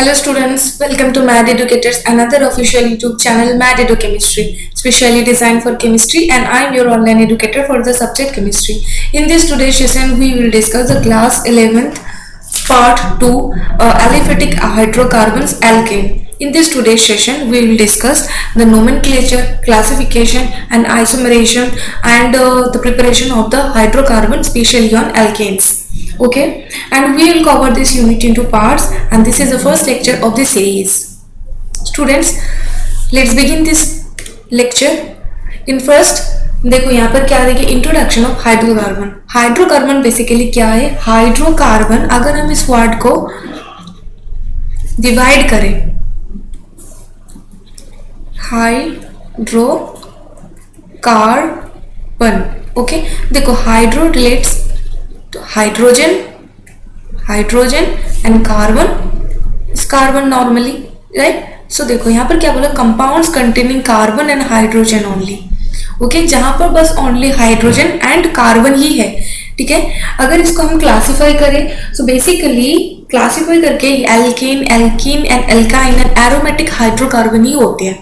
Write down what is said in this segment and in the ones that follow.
Hello students, welcome to Mad Educators, another official YouTube channel Mad Edu Chemistry, specially designed for chemistry, and I am your online educator for the subject chemistry. In this today's session, we will discuss the class 11th part 2 aliphatic hydrocarbons alkane. In this today's session, we will discuss the nomenclature, classification and isomerization and the preparation of the hydrocarbon, especially on alkanes. Okay, and we will cover this unit into parts, and this is the first lecture of the series. Students, let's begin this lecture. In first, देखो यहाँ पर क्या देखिए, introduction of hydrocarbon. Hydrocarbon basically क्या है? Hydrocarbon, अगर हम इस वर्ड को डिवाइड करें, हाइड्रोकार्बन, ओके, देखो hydro relates hydrogen and carbon is carbon normally, right? So देखो यहाँ पर क्या बोला, compounds containing carbon and hydrogen only. Okay, जहां पर बस ओनली हाइड्रोजन एंड कार्बन ही है. ठीक है, अगर इसको हम क्लासिफाई करें, सो बेसिकली क्लासिफाई करके alkane, alkene and alkyne and aromatic hydrocarbon ही होते हैं.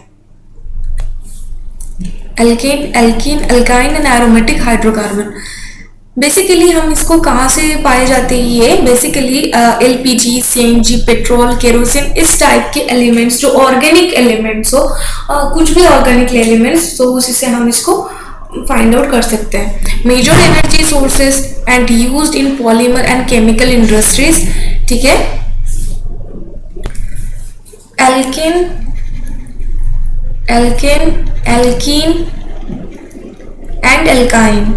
Alkane, alkene, alkyne and aromatic hydrocarbon. Basically हम इसको कहाँ से पाए जाते हैं? ये basically LPG, CNG, petrol, kerosene, इस टाइप के एलिमेंट्स, जो ऑर्गेनिक एलिमेंट्स हो, कुछ भी ऑर्गेनिक एलिमेंट्स, तो उसी से हम इसको फाइंड आउट कर सकते हैं. Major energy sources and used in polymer and chemical industries. ठीक है, alkane, alkene and alkyne,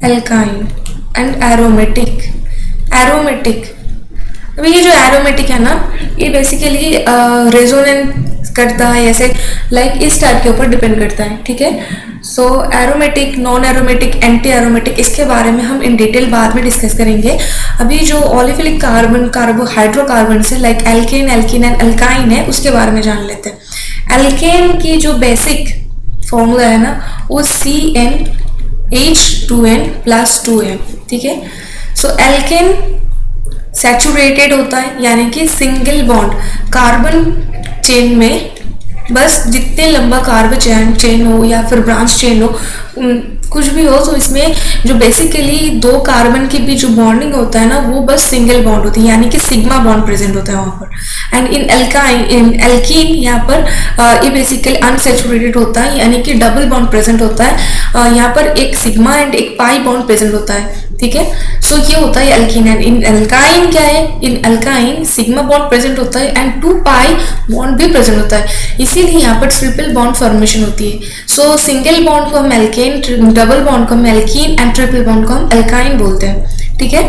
alkyne and aromatic. अभी ये जो एरोमेटिक है ना, ये बेसिकली रेजोनेंस करता है, ऐसे लाइक इस टाइप के ऊपर डिपेंड करता है. ठीक है, so aromatic, non aromatic, anti aromatic, इसके बारे में हम इन डिटेल बाद में डिस्कस करेंगे. अभी जो ओलिफिलिक कार्बन, हाइड्रोकार्बन से like alkane, alkene and alkyne है, उसके बारे में जान लेते हैं. एल्केन की जो बेसिक फॉर्मूला है ना, वो CnH2n+2m. ठीक है, सो एल्केन सैचुरेटेड होता है, यानी कि सिंगल बॉन्ड कार्बन चेन में बस जितने लंबा कार्बन चेन हो या फिर ब्रांच चेन हो, कुछ भी हो, तो इसमें जो बेसिकली दो कार्बन के बीच जो बॉन्डिंग होता है ना, वो बस सिंगल बॉन्ड होती है, यानी कि सिग्मा बॉन्ड प्रेजेंट होता है वहां पर. एंड इन एल्कीन यहाँ पर ये बेसिकली अनसेचुरेटेड होता है, यानी कि डबल बॉन्ड प्रेजेंट होता है. यहाँ पर एक सिग्मा एंड एक पाई बॉन्ड प्रेजेंट होता है. ठीक है, सो ये होता है एल्कीन. एंड इन एल्काइन क्या है? इन एल्काइन सिग्मा बॉन्ड प्रेजेंट होता है एंड 2 पाई बॉन्ड भी प्रेजेंट होता है, इसीलिए यहाँ पर ट्रिपल बॉन्ड फॉर्मेशन होती है. सो सिंगल बॉन्ड को हम एल्केन, डबल बॉन्ड को हम एल्कीन एंड ट्रिपल बॉन्ड को हम एल्काइन बोलते हैं. ठीक है,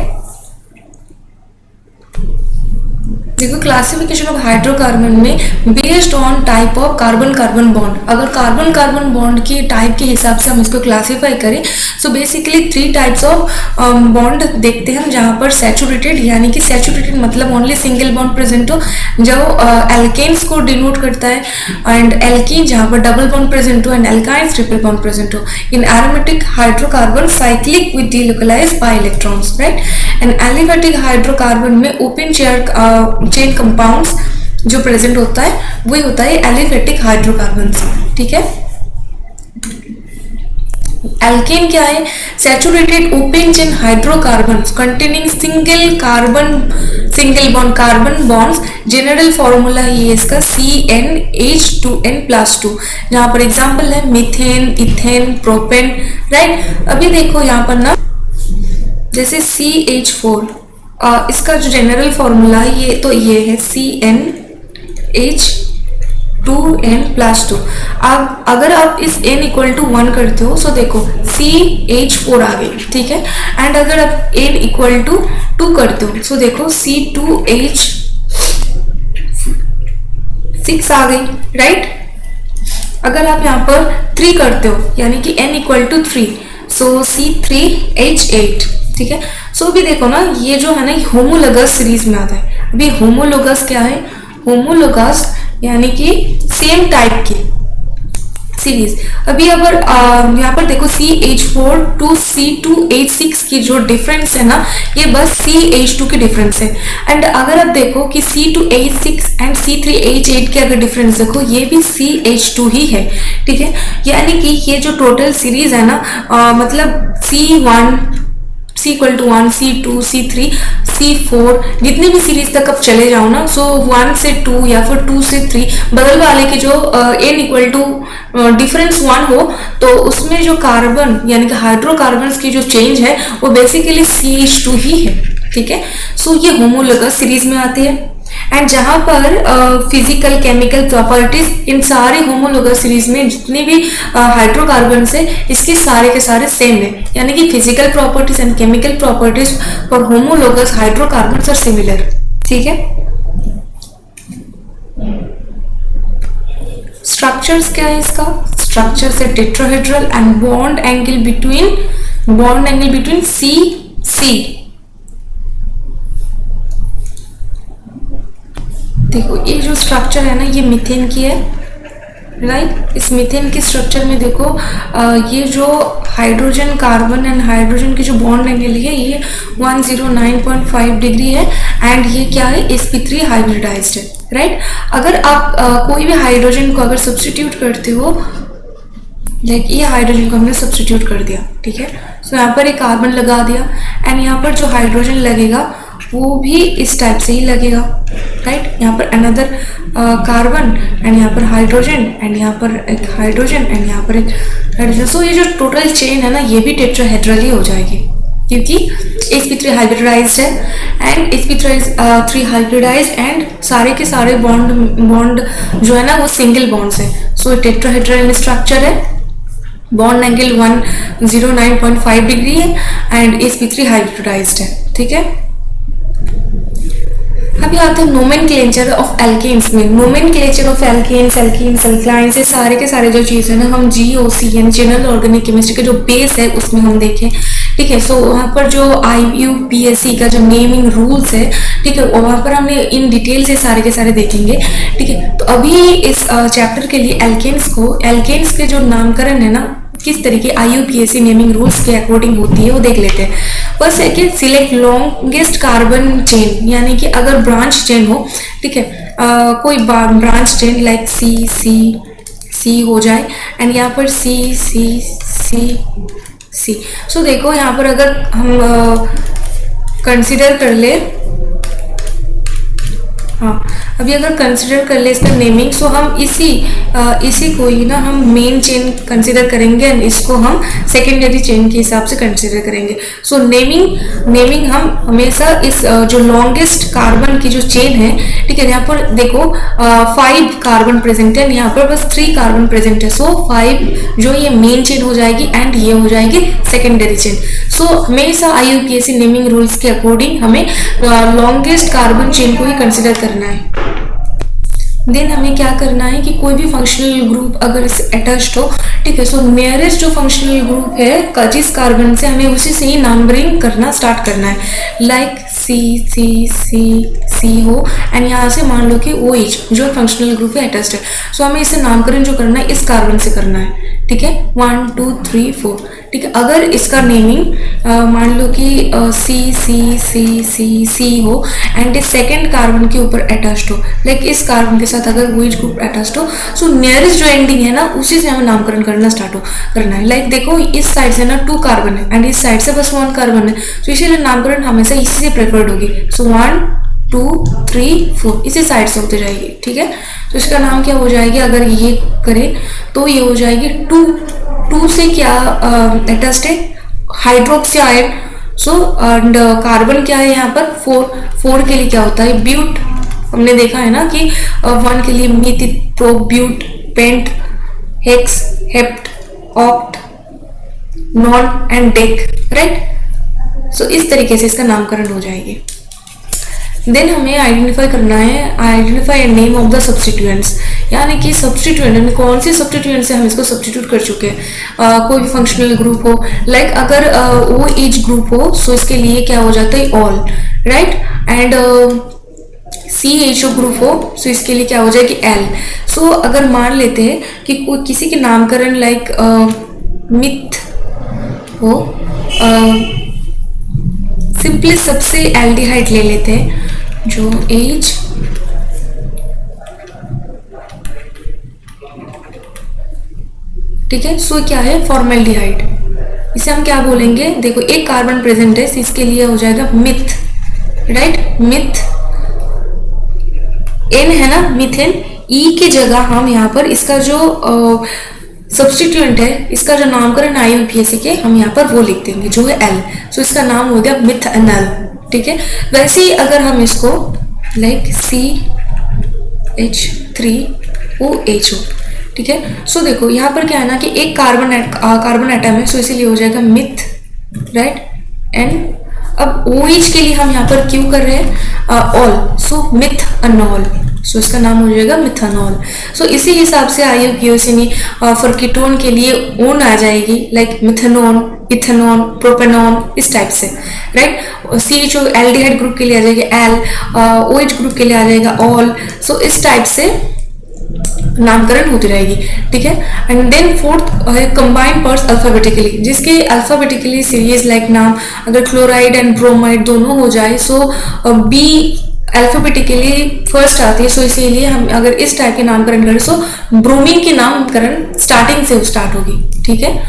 देखो क्लासिफिकेशन ऑफ हाइड्रोकार्बन में based on type of carbon carbon bond. अगर कार्बन कार्बन बॉन्ड की टाइप के हिसाब से हम इसको क्लासिफाई करें, so basically 3 types of bond देखते हैं हम, जहां पर सैचुरेटेड, यानी कि सैचुरेटेड मतलब ओनली सिंगल बॉन्ड प्रेजेंट हो, जो एल्केन्स को डिनोट करता है, एंड एल्कीन जहां पर डबल बॉन्ड प्रेजेंट हो, and alkyne triple bond present हो. इन aromatic hydrocarbon cyclic with delocalized pi electrons, right. And aliphatic hydrocarbon में ओपन चेन कंपाउंड्स जो प्रेजेंट होता है, वही होता है एलिफेटिक हाइड्रोकार्बन. ठीक है, एल्केन क्या है? Saturated open chain hydrocarbons containing single bond carbon bonds. General formula है इसका CnH2n+2, जहां पर एग्जांपल है मीथेन, इथेन, प्रोपेन, राइट. अभी देखो यहाँ पर ना, जैसे CH4, इसका जो जनरल फॉर्मूला है ये तो ये है CnH2n+2. अब अगर आप इस n=1 करते हो, सो देखो CH4 आ गई. ठीक है, एंड अगर आप n=2 करते हो, सो देखो C2H6 आ गई, राइट. अगर आप यहाँ पर 3 करते हो, यानी कि n=3, सो C3H8. ठीक है, सो भी देखो ना, ये जो है ना, होमोलोगस सीरीज में आता है. अभी होमोलोगस क्या है? होमोलोगस यानी कि सेम सीरीज। अभी अगर यहाँ पर देखो CH4 टू C2H6 की जो डिफरेंस है ना, ये बस CH2 की डिफरेंस है। एंड अगर आप देखो कि C2H6 एंड C3H8 की अगर डिफरेंस देखो, ये भी CH2 ही है, ठीक है। यानी कि ये जो टोटल सीरीज है ना, मतलब C1 C=1, C2, C3, C4 जितनी भी सीरीज तक आप चले जाओ ना, सो 1 से 2 या फिर 2 से 3 बगल वाले के जो n डिफरेंस 1 हो, तो उसमें जो कार्बन यानी कि हाइड्रोकार्बन्स की जो चेंज है वो बेसिकली CH2 ही है, ठीक है। सो ये होमोलोगस सीरीज में आती है। एंड जहां पर फिजिकल केमिकल प्रॉपर्टीज इन सारे होमोलोगस सीरीज में जितने भी हाइड्रोकार्बन है, इसके सारे के सारे सेम है। यानी कि physical properties and chemical properties for homologous hydrocarbon are similar, ठीक है। स्ट्रक्चर्स क्या है इसका? स्ट्रक्चर से tetrahedral and bond angle between C देखो ये जो स्ट्रक्चर है ना, ये मीथेन की है, राइट। इस मीथेन के स्ट्रक्चर में देखो ये जो हाइड्रोजन कार्बन एंड हाइड्रोजन की जो बॉन्ड एंगल है, ये 109.5 डिग्री है। एंड ये क्या है? sp3 हाइब्रिडाइज्ड है, राइट। अगर आप कोई भी हाइड्रोजन को अगर सब्स्टिट्यूट करते हो, लाइक ये हाइड्रोजन को हमने सब्स्टिट्यूट कर दिया, ठीक है। सो यहाँ पर एक कार्बन लगा दिया एंड यहाँ पर जो हाइड्रोजन लगेगा वो भी इस टाइप से ही लगेगा, राइट। यहाँ पर अनदर कार्बन एंड यहाँ पर हाइड्रोजन एंड यहाँ पर एक हाइड्रोजन एंड यहाँ पर एक हाइड्रोजन। सो ये जो टोटल चेन है ना, ये भी टेट्राहेड्रल ही हो जाएगी, क्योंकि sp3 हाइब्रिडाइज्ड है एंड sp3 हाइब्रिडाइज्ड एंड सारे के सारे बॉन्ड जो है ना वो सिंगल बॉन्ड्स है। सो टेट्राहेड्रल स्ट्रक्चर है, बॉन्ड एंगल 109.5 डिग्री है एंड sp3 हाइब्रिडाइज्ड है, ठीक है। अभी आते हैं नोमेनक्लेचर ऑफ एल्केन्स में। नोमेनक्लेचर ऑफ एल्केन्स, अल्काइंस, ये सारे के सारे जो चीज़ है ना, हम GOCN जनरल ऑर्गेनिक केमिस्ट्री का जो बेस है उसमें हम देखें, ठीक है। सो वहाँ पर जो IUPAC का जो नेमिंग रूल्स है, ठीक है, वहाँ पर हमने इन डिटेल से सारे के सारे देखेंगे, ठीक है। तो अभी इस चैप्टर के लिए एल्केन्स के जो नामकरण है ना, किस तरीके IUPAC नेमिंग रूल्स के अकॉर्डिंग होती है वो देख लेते हैं। फर्स्ट है कि सिलेक्ट लॉन्गेस्ट कार्बन चेन, यानी कि अगर ब्रांच चेन हो, ठीक है, कोई ब्रांच चेन लाइक C हो जाए एंड यहाँ पर C। सो देखो यहाँ पर अगर हम कंसिडर कर ले, हाँ, अभी अगर कंसिडर कर ले इसका नेमिंग, सो हम इसी को ही ना हम मेन चेन कंसिडर करेंगे एंड इसको हम सेकेंडरी चेन के हिसाब से कंसिडर करेंगे। सो नेमिंग हम हमेशा इस जो लॉन्गेस्ट कार्बन की जो चेन है, ठीक है, यहाँ पर देखो 5 कार्बन प्रेजेंट है, यहाँ पर बस 3 कार्बन प्रेजेंट है। सो 5 जो ये मेन चेन हो जाएगी एंड ये हो जाएगी सेकेंडरी चेन। सो हमेशा IUPAC नेमिंग रूल्स के अकॉर्डिंग हमें लॉन्गेस्ट कार्बन चेन को ही कंसिडर करना है। देन हमें क्या करना है कि कोई भी फंक्शनल ग्रुप अगर अटैच्ड हो, ठीक है, सो नियरेस्ट जो फंक्शनल ग्रुप है जिस कार्बन से, हमें उसी से ही नंबरिंग करना स्टार्ट करना है। लाइक C हो एंड यहाँ से मान लो कि OH जो फंक्शनल ग्रुप है अटैच्ड है। सो हमें इसे नामकरण जो करना है इस कार्बन से करना है, ठीक है, 1 2 3 4, ठीक है। अगर इसका नेमिंग मान लो कि C हो एंड इस सेकेंड कार्बन के ऊपर अटैच्ड हो, लाइक इस कार्बन के साथ अगर OH ग्रुप अटैच्ड हो, सो नियरेस्ट जो एंडिंग है ना उसी से हमें नामकरण करना स्टार्ट करना है। लाइक देखो इस साइड से ना 2 कार्बन है एंड इस साइड से बस 1 कार्बन है, तो इसीलिए नामकरण हमेशा इसी से प्रेफर्ड होगी। सो 1 2 3 4 इसी साइड से होते जाएगी, ठीक है। तो इसका नाम क्या हो जाएगी? अगर ये करें तो ये हो जाएगी 2 से क्या अटैच्ड है? Hydroxy ion. So and carbon क्या है यहाँ पर? 4 के लिए क्या होता है? ब्यूट। हमने देखा है ना कि 1 के लिए meth, prop, but, pent, hex, hept, oct, non and dec, right. So इस तरीके से इसका नामकरण हो जाएगी। देन हमें आइडेंटिफाई करना है, identify and name of the substituents, यानी कि सब्स्टिट्यूएंट कौन से सब्स्टिट्यूएंट से हम इसको सब्स्टिट्यूट कर चुके हैं। कोई भी फंक्शनल ग्रुप हो, लाइक अगर OH ग्रुप हो, सो इसके लिए क्या हो जाता है? All, right. And CHO group हो, सो इसके लिए क्या हो जाएगी? L। सो अगर मान लेते हैं कि कोई किसी के नामकरण लाइक मिथ हो, सिंपली सबसे एल्डिहाइड ले लेते हैं जो एज ठीक है। सो क्या है फॉर्मेल्डिहाइड, इसे हम क्या बोलेंगे, देखो एक कार्बन प्रेजेंट है, इसके लिए हो जाएगा मिथ, राइट, मिथ, एन है ना मिथेन, ई की जगह हम यहाँ पर इसका जो सब्स्टिट्यूएंट है, इसका जो नामकरण IUPAC के हम यहाँ पर वो लिख देंगे जो है एल, सो इसका नाम हो गया मिथेनॉल, ठीक है। वैसे ही अगर हम इसको लाइक CH3OHO, ठीक है। सो देखो यहाँ पर क्या है ना कि एक कार्बन एटम है, सो इसीलिए हो जाएगा मिथ, राइट, एंड अब OH के लिए हम यहाँ पर क्यों कर रहे हैं ऑल, सो मिथेनॉल, सो इसका नाम हो जाएगा मिथेनॉल। सो इसी हिसाब से IUPAC में फॉर कीटोन के लिए ओन आ जाएगी लाइक मिथेनॉन, इथेनॉन, प्रोपेनॉन, इस टाइप से, राइट। CHO एल्डिहाइड ग्रुप के लिए आ जाएगा एल, OH ग्रुप के लिए आ जाएगा ऑल, सो इस टाइप से नामकरण होती रहेगी, ठीक है। एंड देन फोर्थ है कंबाइंड पर्स अल्फाबेटिकली, जिसके अल्फाबेटिकली सीरीज लाइक नाम अगर क्लोराइड एंड ब्रोमाइड दोनों हो जाए, सो बी अल्फाबेटिकली फर्स्ट आती है, सो इसीलिए हम अगर इस टाइप के नामकरण करें सो ब्रोमीन की नामकरण स्टार्टिंग से स्टार्ट होगी, ठीक है।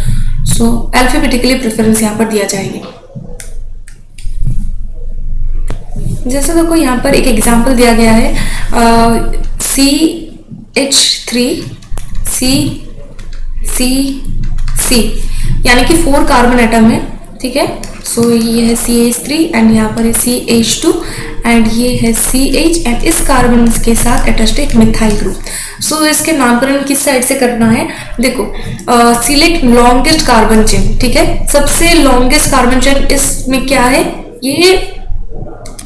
सो अल्फाबेटिकली प्रेफरेंस यहाँ पर दिया जाएगी। जैसे देखो यहाँ पर एक एग्जाम्पल दिया गया है CH3CCC, यानी कि 4 कार्बन एटम है, ठीक है। सो ये है CH3 एंड यहाँ पर है CH2 एंड ये है CH एंड इस कार्बन के साथ अटैच्ड एक मिथाइल ग्रुप। सो इसके नामकरण किस साइड से करना है, देखो सिलेक्ट लॉन्गेस्ट कार्बन चेन, ठीक है। सबसे लॉन्गेस्ट कार्बन चेन इसमें क्या है, ये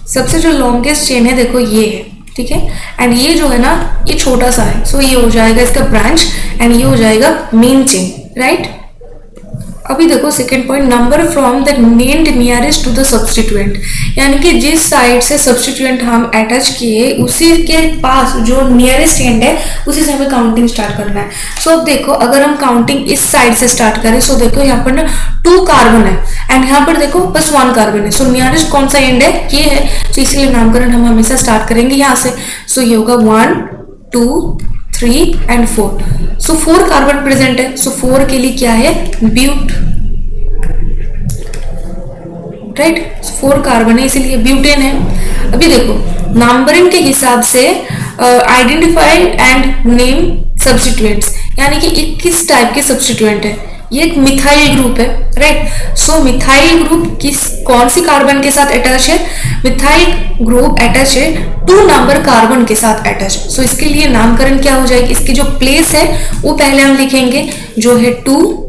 सबसे जो लॉन्गेस्ट चेन है देखो ये है, ठीक है। एंड ये जो है ना ये छोटा सा है, सो ये हो जाएगा इसका ब्रांच एंड ये हो जाएगा मेन चेन, राइट। अभी देखो second point, number from the named nearest to the substituent, यानी कि जिस साइड से सब्स्टिट्यूएंट हम अटैच किए उसी के पास जो नियरेस्ट एंड है उसी से हमें काउंटिंग स्टार्ट करना है। सो अब देखो अगर हम काउंटिंग इस साइड से स्टार्ट करें, सो देखो यहाँ पर ना 2 कार्बन है एंड यहाँ पर देखो बस 1 कार्बन है, सो नियरेस्ट कौन सा एंड है, ये है, तो इसलिए नामकरण हम हमेशा स्टार्ट करेंगे यहाँ से। सो ये होगा 1 2 3 एंड 4, सो 4 कार्बन प्रेजेंट है, सो 4 के लिए क्या है ब्यूट, राइट, 4 कार्बन है इसीलिए ब्यूटेन है। अभी देखो नंबरिंग के हिसाब से आइडेंटिफाई एंड नेम सब्स्टिट्यूएंट्स, यानी कि 21 टाइप के सब्स्टिट्यूएंट है, ये एक मिथाइल ग्रुप है, राइट। सो मिथाइल ग्रुप किस कौन सी कार्बन के साथ अटैच है, मिथाइल ग्रुप अटैच है 2 नंबर कार्बन के साथ अटैच। सो इसके लिए नामकरण क्या हो जाएगी, इसकी जो प्लेस है वो पहले हम लिखेंगे जो है 2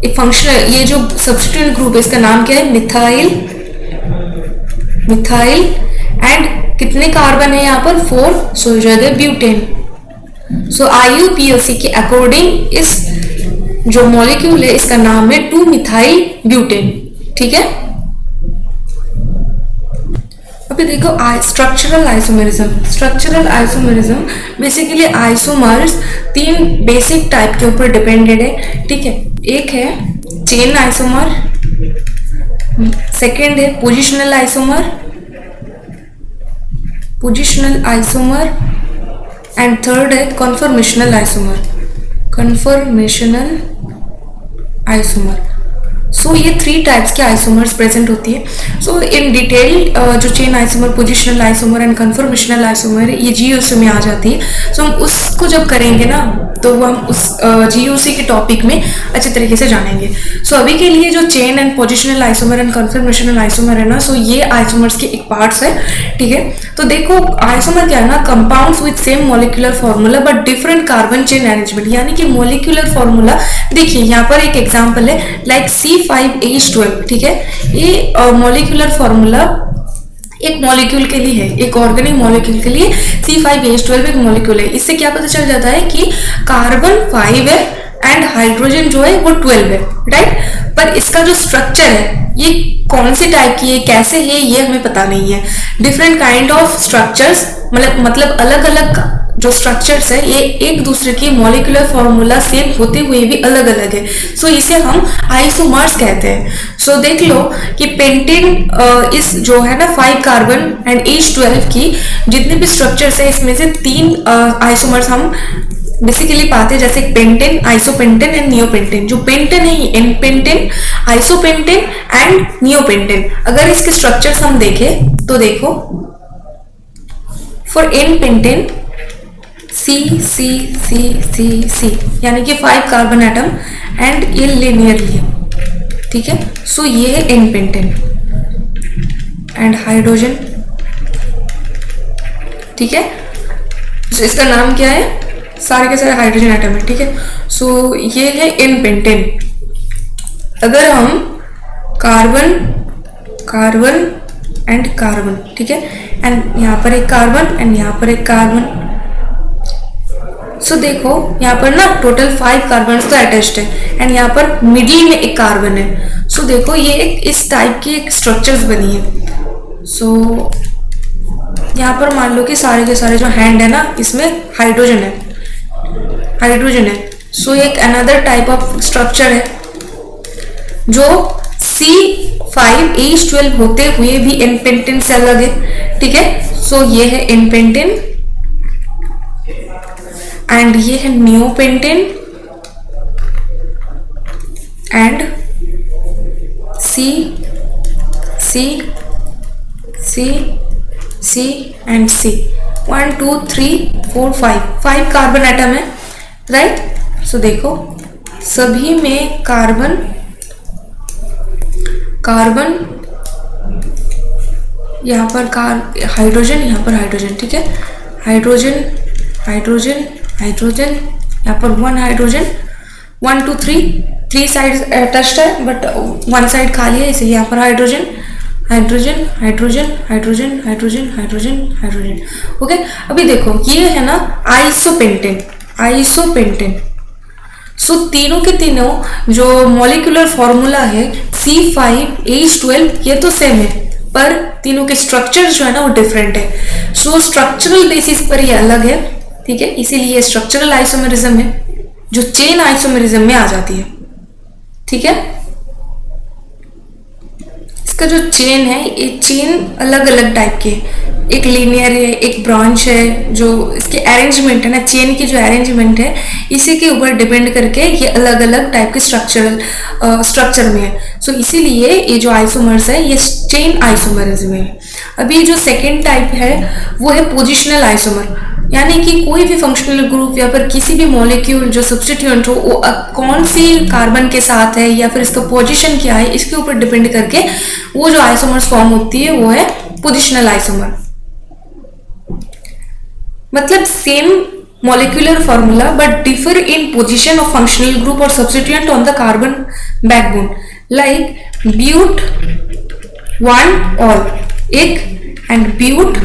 फंक्शनल, ये जो सब्स्टिट्यूएंट ग्रुप है इसका नाम क्या है मिथाइल, मिथाइल एंड कितने कार्बन है यहाँ पर 4, सो हो जाएगा ब्यूटेन। सो IUPAC के अकॉर्डिंग इस जो मॉलिक्यूल है इसका नाम है 2 मिथाइल ब्यूटेन, ठीक है। अभी देखो structural isomerism, structural isomerism basically isomers 3 basic type के ऊपर डिपेंडेड है, ठीक है। एक है चेन आइसोमर, सेकेंड है positional isomer, positional isomer and third है कन्फर्मेशनल आइसोमर, कन्फर्मेशनल आइसोमर। सो ये 3 टाइप्स के आइसोमर्स प्रेजेंट होती है। सो इन डिटेल जो chain isomer, positional isomer and conformational isomer है ये GOC में आ जाती है। सो हम उसको जब करेंगे ना तो वो हम उस GOC के टॉपिक में अच्छे तरीके से जानेंगे। सो अभी के लिए जो chain and positional isomer and conformational isomer है ना, सो ये आइसोमर्स के एक पार्ट्स है, ठीक है। तो देखो आइसोमर क्या है ना, compounds with same molecular formula but different carbon chain arrangement, यानी कि मॉलिक्यूलर फॉर्मूला देखिए यहाँ पर एक एग्जाम्पल है लाइक C5H12, ठीक है। ये मॉलिक्यूलर फॉर्मूला एक मॉलिक्यूल के लिए है, एक ऑर्गेनिक मॉलिक्यूल के लिए C5H12 एक मॉलिक्यूल है। इससे क्या पता चल जाता है कि कार्बन 5 है एंड हाइड्रोजन जो है वो 12 है, राइट। पर इसका जो स्ट्रक्चर है ये कौन से टाइप की है, कैसे है, ये हमें पता नहीं है। डिफरेंट काइंड ऑफ स्ट्रक्चर्स मतलब अलग अलग जो स्ट्रक्चर्स है ये एक दूसरे की मॉलिक्यूलर फॉर्मूला सेम होते हुए भी अलग अलग है, सो इसे हम आइसोमर्स कहते हैं। सो देख लो कि पेंटेन इस जो है ना 5 कार्बन एंड H12 की जितने भी स्ट्रक्चर्स है इसमें से 3 आइसोमर्स हम बेसिकली पाते हैं, जैसे पेंटेन, आइसोपेंटेन एंड नियोपेंटेन। जो पेंटेन है n pentane, isopentane and neopentane. अगर इसके स्ट्रक्चर्स हम देखें तो देखो, for n pentane C C C C C यानी कि 5 कार्बन एटम एंड ये लिनियरली, ठीक है। सो ये है एन पेंटेन एंड हाइड्रोजन, ठीक है। सो इसका नाम क्या है, सारे के सारे हाइड्रोजन एटम है, ठीक है। सो ये है एन पेंटेन। अगर हम कार्बन कार्बन एंड कार्बन, ठीक है, एंड यहाँ पर एक कार्बन एंड यहाँ पर एक कार्बन। सो देखो यहाँ पर ना टोटल 5 कार्बन तो अटैच्ड है एंड यहाँ पर मिडिल में एक कार्बन है। सो देखो ये एक इस टाइप की एक स्ट्रक्चर्स बनी है। सो यहाँ पर मान लो कि सारे के सारे जो हैंड है ना इसमें हाइड्रोजन है, हाइड्रोजन है। सो एक अनदर टाइप ऑफ स्ट्रक्चर है जो C5H12 होते हुए भी एन पेंटेन से अलग है, ठीक है। सो ये है एन पेंटेन एंड ये है neopentane and C C C C and C 1 2 3 4 5 carbon atom है, राइट। सो देखो सभी में कार्बन कार्बन, यहाँ पर हाइड्रोजन, यहाँ पर हाइड्रोजन, ठीक है। हाइड्रोजन हाइड्रोजन हाइड्रोजन, यहाँ पर 1 हाइड्रोजन, 1 2 3 साइड अटैच्ड है बट 1 साइड खाली है, इसलिए यहाँ पर hydrogen hydrogen hydrogen hydrogen hydrogen hydrogen hydrogen, okay. अभी देखो ये है ना आइसोपेंटेन, आइसोपेंटेन। सो तीनों के तीनों जो मॉलिक्यूलर फॉर्मूला है C5H12 ये तो सेम है, पर तीनों के स्ट्रक्चर जो है ना वो डिफरेंट है। सो स्ट्रक्चरल बेसिस पर ये अलग है, ठीक है, इसीलिए स्ट्रक्चरल आइसोमेरिज्म है जो चेन आइसोमेरिज्म में आ जाती है, ठीक है। इसका जो चेन है ये चेन अलग अलग टाइप के, एक लीनियर है, एक ब्रांच है। जो इसके अरेंजमेंट है ना, चेन की जो अरेंजमेंट है इसी के ऊपर डिपेंड करके ये अलग अलग टाइप के स्ट्रक्चर में है। सो इसीलिए ये जो आइसोमर्स है ये चेन आइसोमरिज्म है। अभी जो सेकेंड टाइप है वो है पोजिशनल आइसोमर, यानी कि कोई भी फंक्शनल ग्रुप या फिर किसी भी मॉलिक्यूल जो सब्स्टिट्यूएंट हो वो कौन सी कार्बन के साथ है या फिर इसका पोजीशन क्या है इसके ऊपर डिपेंड करके वो जो आइसोमर्स फॉर्म होती है वो है पोजिशनल आइसोमर। मतलब same molecular formula but differ in position of functional group or substituent on the carbon backbone, like but 1 all एक and but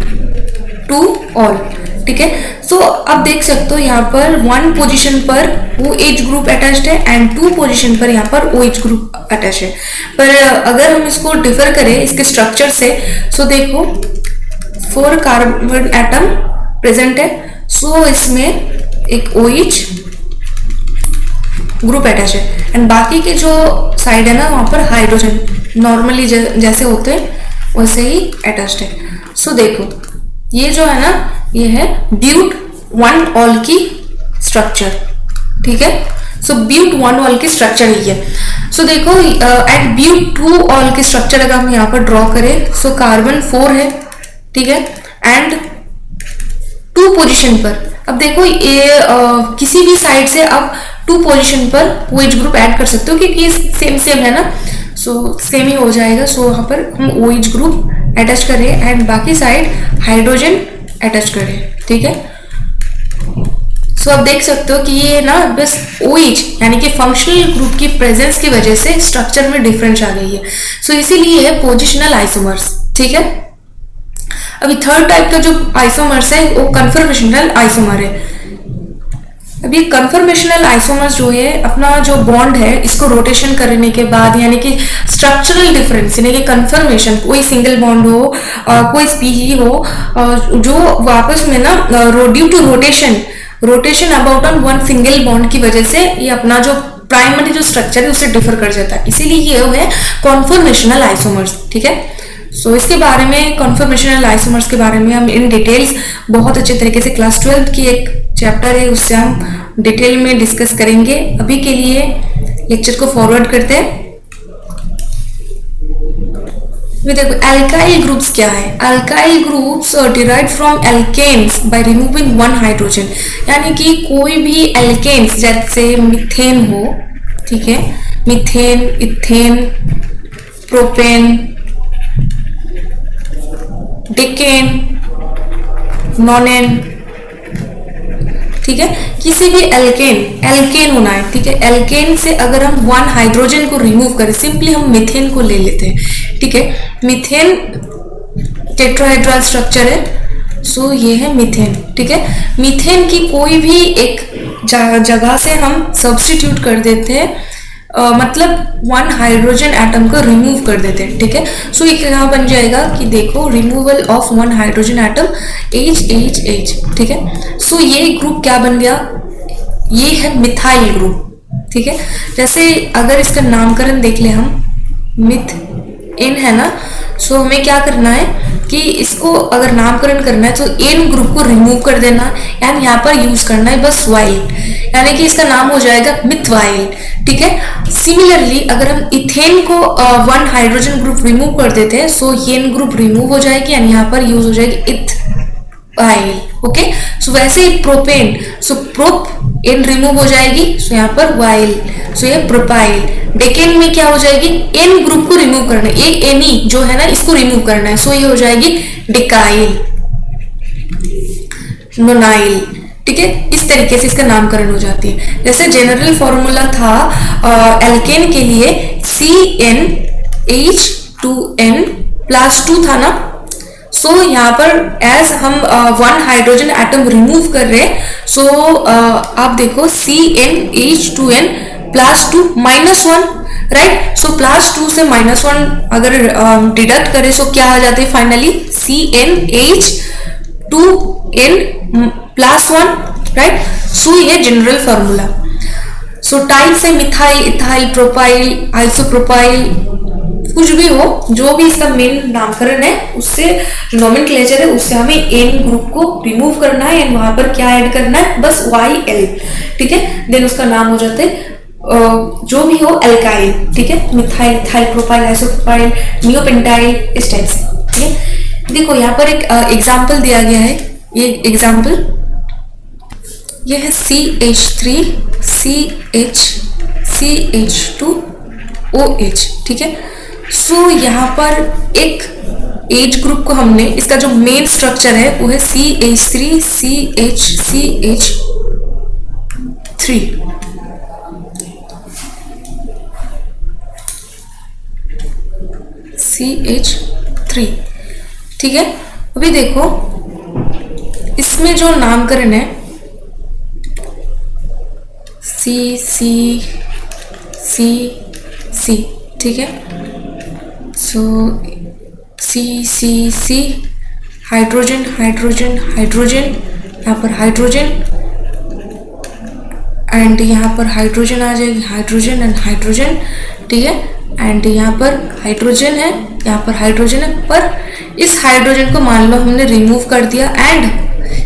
2 all, ठीक है। सो अब देख सकते हो यहाँ पर 1 पोजीशन पर OH ग्रुप अटैच्ड है एंड 2 पोजीशन पर यहाँ पर OH ग्रुप अटैच है। पर अगर हम इसको डिफर करें इसके स्ट्रक्चर से, सो देखो 4 कार्बन एटम प्रेजेंट है, सो इसमें एक OH ग्रुप अटैच है एंड बाकी के जो साइड है ना वहां पर हाइड्रोजन नॉर्मली जैसे होते हैं वैसे ही अटैच्ड है। सो देखो ये जो है ना ये है ब्यूट 1 ऑल की स्ट्रक्चर, ठीक है। सो ब्यूट 1 ऑल की स्ट्रक्चर ही है। सो देखो एट ब्यूट 2 ऑल की स्ट्रक्चर अगर हम यहाँ पर ड्रॉ करें, सो कार्बन 4 है, ठीक है, एंड 2 पोजीशन पर अब देखो ये किसी भी साइड से अब 2 पोजीशन पर OH ग्रुप ऐड कर सकते हो क्योंकि ये सेम है ना, सो सेम ही हो जाएगा। सो वहां पर हम OH ग्रुप अटैच करें एंड बाकी साइड हाइड्रोजन अटैच करें, ठीक है। सो आप देख सकते हो कि ये ना बस OH यानी कि फंक्शनल ग्रुप की प्रेजेंस की वजह से स्ट्रक्चर में डिफरेंस आ गई है। सो इसीलिए है पोजिशनल आइसोमर्स, ठीक है। अभी थर्ड टाइप का जो आइसोमर्स है वो कन्फर्मेशनल आइसोमर है। अभी कंफर्मेशनल आइसोमर्स जो है अपना जो बॉन्ड है इसको रोटेशन करने के बाद, यानी कि स्ट्रक्चरल डिफरेंस यानी कि कंफर्मेशन, कोई सिंगल बॉन्ड हो कोई स्पीशीज हो जो वापस में ना due to rotation about on one single bond की वजह से ये अपना जो प्राइमरी जो स्ट्रक्चर है उससे डिफर कर जाता है, इसीलिए ये है कॉन्फर्मेशनल आइसोमर्स। ठीक है, सो इसके बारे में कॉन्फर्मेशनल आइसोमर्स के बारे में हम इन डिटेल्स बहुत अच्छे तरीके से क्लास 12 की एक चैप्टर है उससे हम डिटेल में डिस्कस करेंगे। अभी के लिए लेक्चर को फॉरवर्ड करते हैं। देखो अल्काइल ग्रुप्स क्या है। Alkyl groups derived from alkanes by removing one hydrogen, यानी कि कोई भी एल्केन्स जैसे मीथेन हो, ठीक है, मीथेन, इथेन, प्रोपेन, डिकेन, नॉनेन, ठीक है, किसी भी एल्केन होना है। ठीक है, एल्केन से अगर हम वन हाइड्रोजन को रिमूव करें, सिंपली हम मीथेन को ले लेते हैं। ठीक है, मीथेन टेट्राहेड्रल स्ट्रक्चर है, सो ये है मीथेन। ठीक है, मीथेन की कोई भी एक जगह से हम सब्स्टिट्यूट कर देते हैं, मतलब वन हाइड्रोजन एटम को रिमूव कर देते हैं। ठीक है, सो ये क्या बन जाएगा कि देखो removal of one hydrogen atom H। ठीक है, सो ये ग्रुप क्या बन गया, ये है मिथाइल ग्रुप। ठीक है, जैसे अगर इसका नामकरण देख ले हम, मिथ इन है ना, सो हमें क्या करना है कि इसको अगर नामकरण करना है तो एन ग्रुप को रिमूव कर देना एंड यहाँ पर यूज करना है बस वाइल, यानी कि इसका नाम हो जाएगा मिथवाइल। ठीक है, सिमिलरली अगर हम इथेन को वन हाइड्रोजन ग्रुप रिमूव कर देते हैं सो एन ग्रुप रिमूव हो जाएगी एंड यहाँ पर यूज हो जाएगी इथवाइल। ओके, सो वैसे ही प्रोपेन, सो प्रोप एन रिमूव हो जाएगी सो यहाँ पर वाइल, सो ये प्रोपाइल। डेकेन में क्या हो जाएगी, एन ग्रुप को रिमूव करना है, एक एनी जो है ना इसको रिमूव करना है, सो ये हो जाएगी डिकाइल, नोनाइल। ठीक है, इस तरीके से इसका नामकरण हो जाती है। जैसे जनरल फॉर्मूला था एल्केन के लिए CnH2n+2 था ना, सो यहाँ पर एज हम वन हाइड्रोजन एटम रिमूव कर रहे हैं, सो आप देखो CnH2n+2 -1, राइट। सो +2 से -1 अगर डिडक्ट करें सो क्या आ जाते हैं फाइनली CnH2n+1, राइट। सो ये जनरल फॉर्मूला। सो टाइप से मिथाइल, इथाइल, प्रोपाइल, आइसोप्रोपाइल, कुछ भी हो, जो भी इसका मेन नामकरण है उससे नोमेनक्लेचर है उससे हमें एन ग्रुप को रिमूव करना है एंड वहां पर क्या ऐड करना है, बस YL। ठीक है, देन उसका नाम हो जाता है जो भी हो एल्काइल। ठीक है, methyl, ethyl, propyl, isopropyl, neopentyl, इस टाइप से। ठीक है, देखो यहाँ पर एक एग्जाम्पल दिया गया है, ये एग्जाम्पल ये है CH3 CH CH2OH। ठीक है, सो यहाँ पर एक एज ग्रुप को हमने, इसका जो मेन स्ट्रक्चर है वो है CH3 CH3 CH3। ठीक है, अभी देखो इसमें जो नामकरण है C। ठीक है, सो C हाइड्रोजन, यहाँ पर हाइड्रोजन एंड यहाँ पर हाइड्रोजन आ जाएगी, हाइड्रोजन एंड हाइड्रोजन। ठीक है, एंड यहाँ पर हाइड्रोजन है, यहाँ पर हाइड्रोजन है, पर इस हाइड्रोजन को मान लो हमने रिमूव कर दिया एंड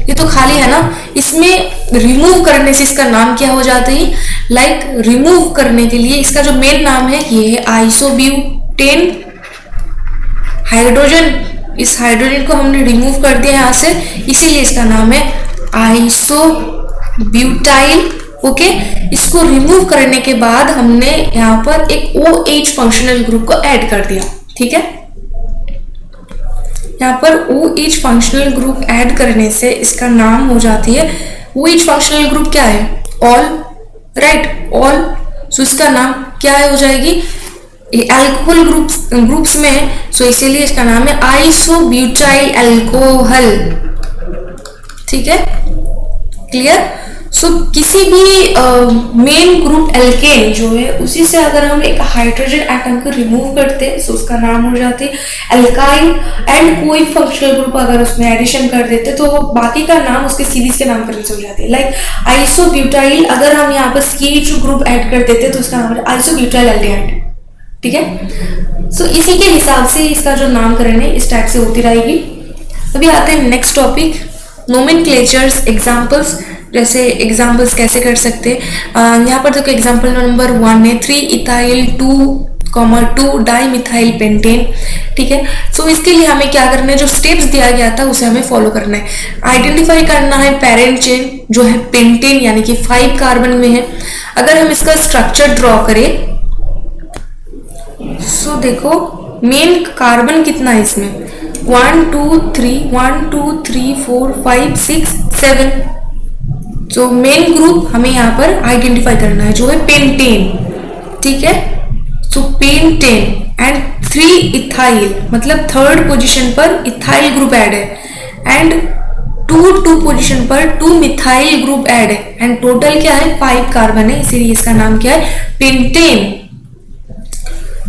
ये तो खाली है ना, इसमें रिमूव करने से इसका नाम क्या हो जाता है, लाइक रिमूव करने के लिए इसका जो मेन नाम है ये है आइसोब्यूटेन हाइड्रोजन। इस हाइड्रोजन को हमने रिमूव कर दिया यहाँ से, इसीलिए इसका नाम है आइसोब्यूटाइल। ओके, इसको रिमूव करने के बाद हमने यहाँ पर एक OH फंक्शनल ग्रुप को ऐड कर दिया। ठीक है, यहाँ पर OH फंक्शनल ग्रुप ऐड करने से इसका नाम हो जाती है, OH फंक्शनल ग्रुप क्या है, ऑल, राइट, ऑल। सो इसका नाम क्या है हो जाएगी, अल्कोहल ग्रुप्स में है, सो इसीलिए इसका नाम है आइसोब्यूटाइल अल्कोहल। ठीक है, क्लियर। सो किसी भी मेन ग्रुप एल्केन जो है उसी से अगर हम एक हाइड्रोजन एटम को रिमूव करते हैं तो उसका नाम हो जाते एल्काइल, एंड कोई फंक्शनल ग्रुप अगर उसमें एडिशन कर देते तो बाकी का नाम उसके सीरीज के नामकरण से हो जाते हैं। लाइक आइसोब्यूटाइल, अगर हम यहाँ पर CH2 ग्रुप ऐड कर देते तो उसका नाम है आइसोब्यूटाइल एल्डिहाइड। ठीक है, सो इसी के हिसाब से इसका जो नामकरण है इस टाइप से होती रहेगी। अभी आते हैं नेक्स्ट टॉपिक, नोमेनक्लेचर्स, एग्जाम्पल्स। जैसे एग्जाम्पल्स कैसे कर सकते हैं, यहाँ पर देखो एग्जाम्पल नंबर 1 है 3 इथाइल 2 डाई मिथाइल पेंटेन। ठीक है, सो इसके लिए हमें क्या करना है, जो स्टेप्स दिया गया था उसे हमें फॉलो करना है। आइडेंटिफाई करना है पेरेंट चेन जो है पेंटेन यानी कि 5 कार्बन में है। अगर हम इसका स्ट्रक्चर ड्रॉ करें सो देखो मेन कार्बन कितना है इसमें, 1 2 3 4 5 6 7। तो मेन ग्रुप हमें यहाँ पर आइडेंटिफाई करना है जो है पेंटेन। ठीक है, सो पेंटेन एंड 3 इथाइल, मतलब थर्ड पोजीशन पर इथाइल ग्रुप ऐड है, एंड 2 पोजीशन पर 2 मिथाइल ग्रुप ऐड है, एंड टोटल क्या है 5 कार्बन है, इसीलिए इसका नाम क्या है पेंटेन।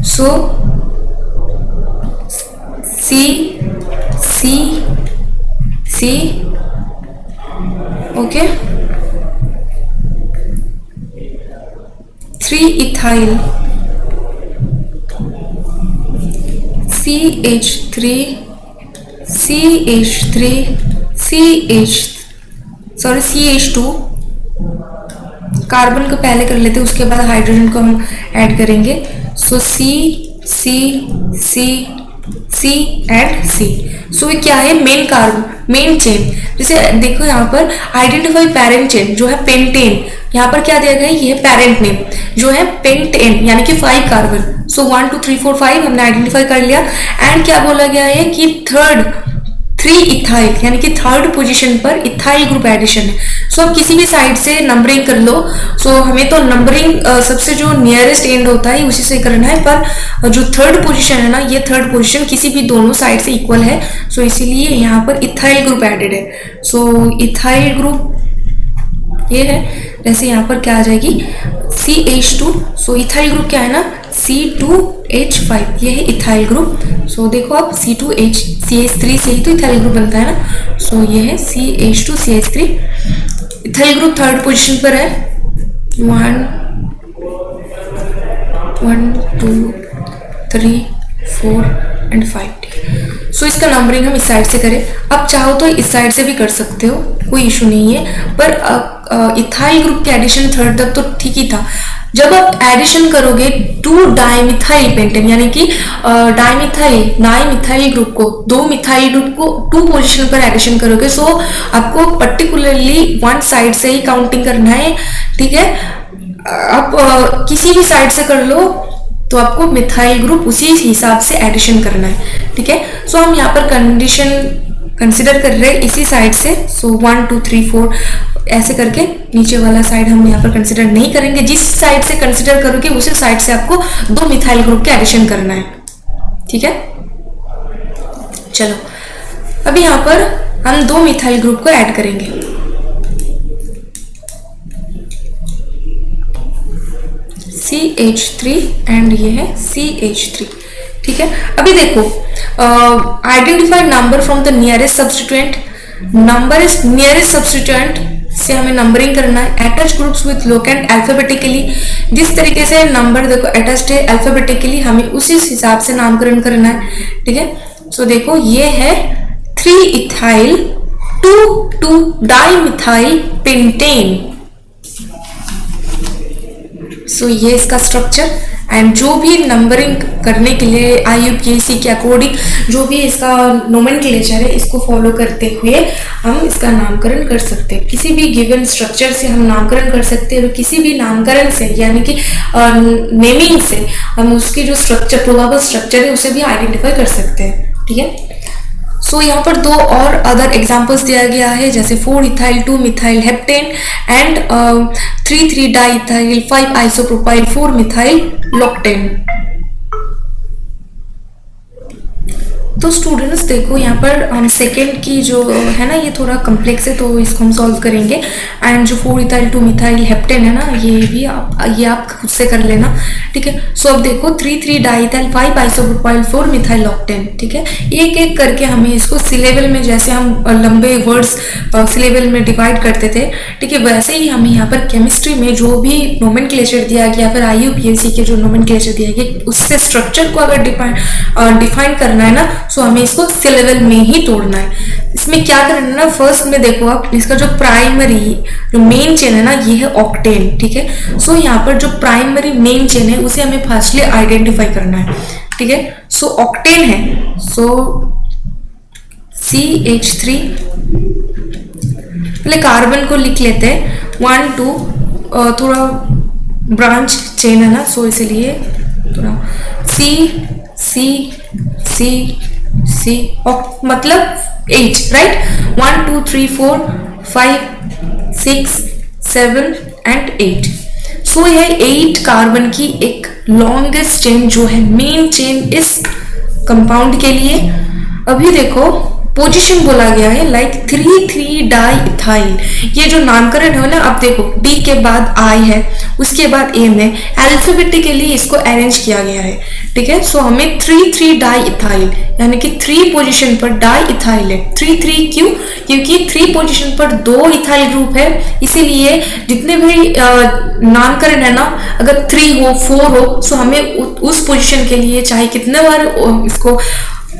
सो सी ओके 3 इथाइल CH2 कार्बन को पहले कर लेते हैं, उसके बाद हाइड्रोजन को हम ऐड करेंगे। सो C एंड C। सो ये क्या है, मेन कार्बन, मेन चेन। जैसे देखो यहाँ पर आइडेंटिफाई पेरेंट चेन जो है पेंटेन, यहाँ पर क्या दिया गया है, ये पेरेंट नेम जो है पेंटेन यानी कि 5 कार्बन। सो 1 2 3 4 5 हमने आइडेंटिफाई कर लिया, एंड क्या बोला गया है कि 3 इथाइल यानी कि थर्ड पोजीशन पर इथाइल ग्रुप एडिशन है। सो आप किसी भी साइड से नंबरिंग कर लो। सो हमें तो नंबरिंग सबसे जो नियरेस्ट एंड होता है उसी से करना है, पर जो थर्ड पोजीशन है ना, ये थर्ड पोजीशन किसी भी दोनों साइड से इक्वल है। सो इसीलिए यहाँ पर इथाइल ग्रुप एडेड है। सो इथाइल ग्रुप ये है, जैसे यहाँ पर क्या आ जाएगी CH2। सो इथाइल ग्रुप क्या है ना C2H5, ये है इथाइल ग्रुप। सो देखो आप CH3 से ही तो इथाइल ग्रुप बनता है ना। सो ये है CH2CH3, ethyl group third position पर है, 1 2 3 4 एंड 5। सो इसका नंबरिंग हम इस साइड से करें। अब चाहो तो इस साइड से भी कर सकते हो, कोई इशू नहीं है, पर इथाइल ग्रुप के एडिशन थर्ड तक तो ठीक ही था। जब आप एडिशन करोगे 2 डाइमिथाइल पेंटेन यानी कि डाइमिथाइल ग्रुप को 2 मिथाइल ग्रुप को 2 पोजीशन पर एडिशन करोगे, सो आपको पर्टिकुलरली वन साइड से ही काउंटिंग करना है। ठीक है, आप किसी भी साइड से कर लो तो आपको मिथाइल ग्रुप उसी हिसाब से एडिशन करना है। ठीक है, सो हम यहाँ पर कंडीशन कंसिडर कर रहे हैं इसी साइड से। सो 1 2 3 4 ऐसे करके, नीचे वाला साइड हम यहाँ पर कंसिडर नहीं करेंगे। जिस साइड से कंसिडर करोगे उसी साइड से आपको 2 मिथाइल ग्रुप के एडिशन करना है। ठीक है, चलो अभी यहाँ पर हम 2 मिथाइल ग्रुप को ऐड करेंगे। CH3 एंड ये है CH3। ठीक है, अभी देखो identify number from the nearest substituent. Number is nearest substituent से हमें नंबरिंग करना है। Attach groups with locant alphabetically, जिस तरीके से नंबर देखो अटैच्ड है अल्फाबेटिकली, हमें उसी हिसाब से नामकरण करना है। ठीक है, सो देखो ये है 3 इथाइल 2 डाइमिथाइल पेंटेन। सो ये इसका स्ट्रक्चर, एंड जो भी नंबरिंग करने के लिए IUPAC के अकॉर्डिंग जो भी इसका नोमेनक्लेचर है इसको फॉलो करते हुए हम इसका नामकरण कर सकते हैं। किसी भी गिवन स्ट्रक्चर से हम नामकरण कर सकते हैं, और किसी भी नामकरण से यानी कि नेमिंग से हम उसकी जो स्ट्रक्चर प्रोबेबल स्ट्रक्चर है उसे भी आइडेंटिफाई कर सकते हैं। ठीक है, सो यहाँ पर 2 और अदर एग्जांपल्स दिया गया है, जैसे 4 ethyl 2 methyl heptane and 3 di ethyl 5 isopropyl 4 methyl octane. तो स्टूडेंट्स देखो यहाँ पर हम सेकेंड की जो है ना ये थोड़ा कम्प्लेक्स है, तो इसको हम सॉल्व करेंगे। एंड जो 4 इथाइल 2 मिथाइल हेप्टेन है ना, ये आप खुद से कर लेना, ठीक है। सो अब देखो 3 डाइथाइल 5 आइसोप्रोपाइल 4 मिथाइल ऑक्टेन, ठीक है। एक एक करके हमें इसको सिलेबल में, जैसे हम लंबे वर्ड्स सिलेबल में डिवाइड करते थे, ठीक है, वैसे ही हमें यहाँ पर केमिस्ट्री में जो भी नोमेनक्लेचर दिया गया, फिर IUPAC के जो नोमेनक्लेचर दिया गया, उससे स्ट्रक्चर को अगर डिफाइन करना है ना, सो हमें इसको सिलेबल में ही तोड़ना है। इसमें क्या करना है ना, फर्स्ट में देखो आप, इसका जो प्राइमरी जो मेन चेन है ना, ये है ऑक्टेन, ठीक है। सो यहाँ पर जो प्राइमरी मेन चेन है उसे हमें फर्स्टली आइडेंटिफाई करना है, ठीक है। सो ऑक्टेन है, सो CH3, पहले कार्बन को लिख लेते हैं 1 2, थोड़ा ब्रांच चेन है ना, सो इसलिए थोड़ा C मतलब 8, राइट। 1 2 3 4 5 6 7 एंड 8। सो यह 8 कार्बन की एक लॉन्गेस्ट चेन जो है मेन चेन इस कंपाउंड के लिए। अभी देखो पोजीशन बोला गया है लाइक 3 डाई इथाइल, ये जो नामकरण है ना, अब देखो D के बाद I है, उसके बाद M है, अल्फाबेटिकली इसको अरेंज किया गया है, ठीक है। सो हमें 3 डाई इथाइल, यानी कि 3 पोजीशन पर डाई इथाइल है। 3 क्यों? क्योंकि 3 पोजीशन पर 2 इथाइल ग्रुप है, इसीलिए जितने भी नामकरण है ना, अगर 3 हो 4 हो, सो हमें उस पोजीशन के लिए चाहे कितने बार इसको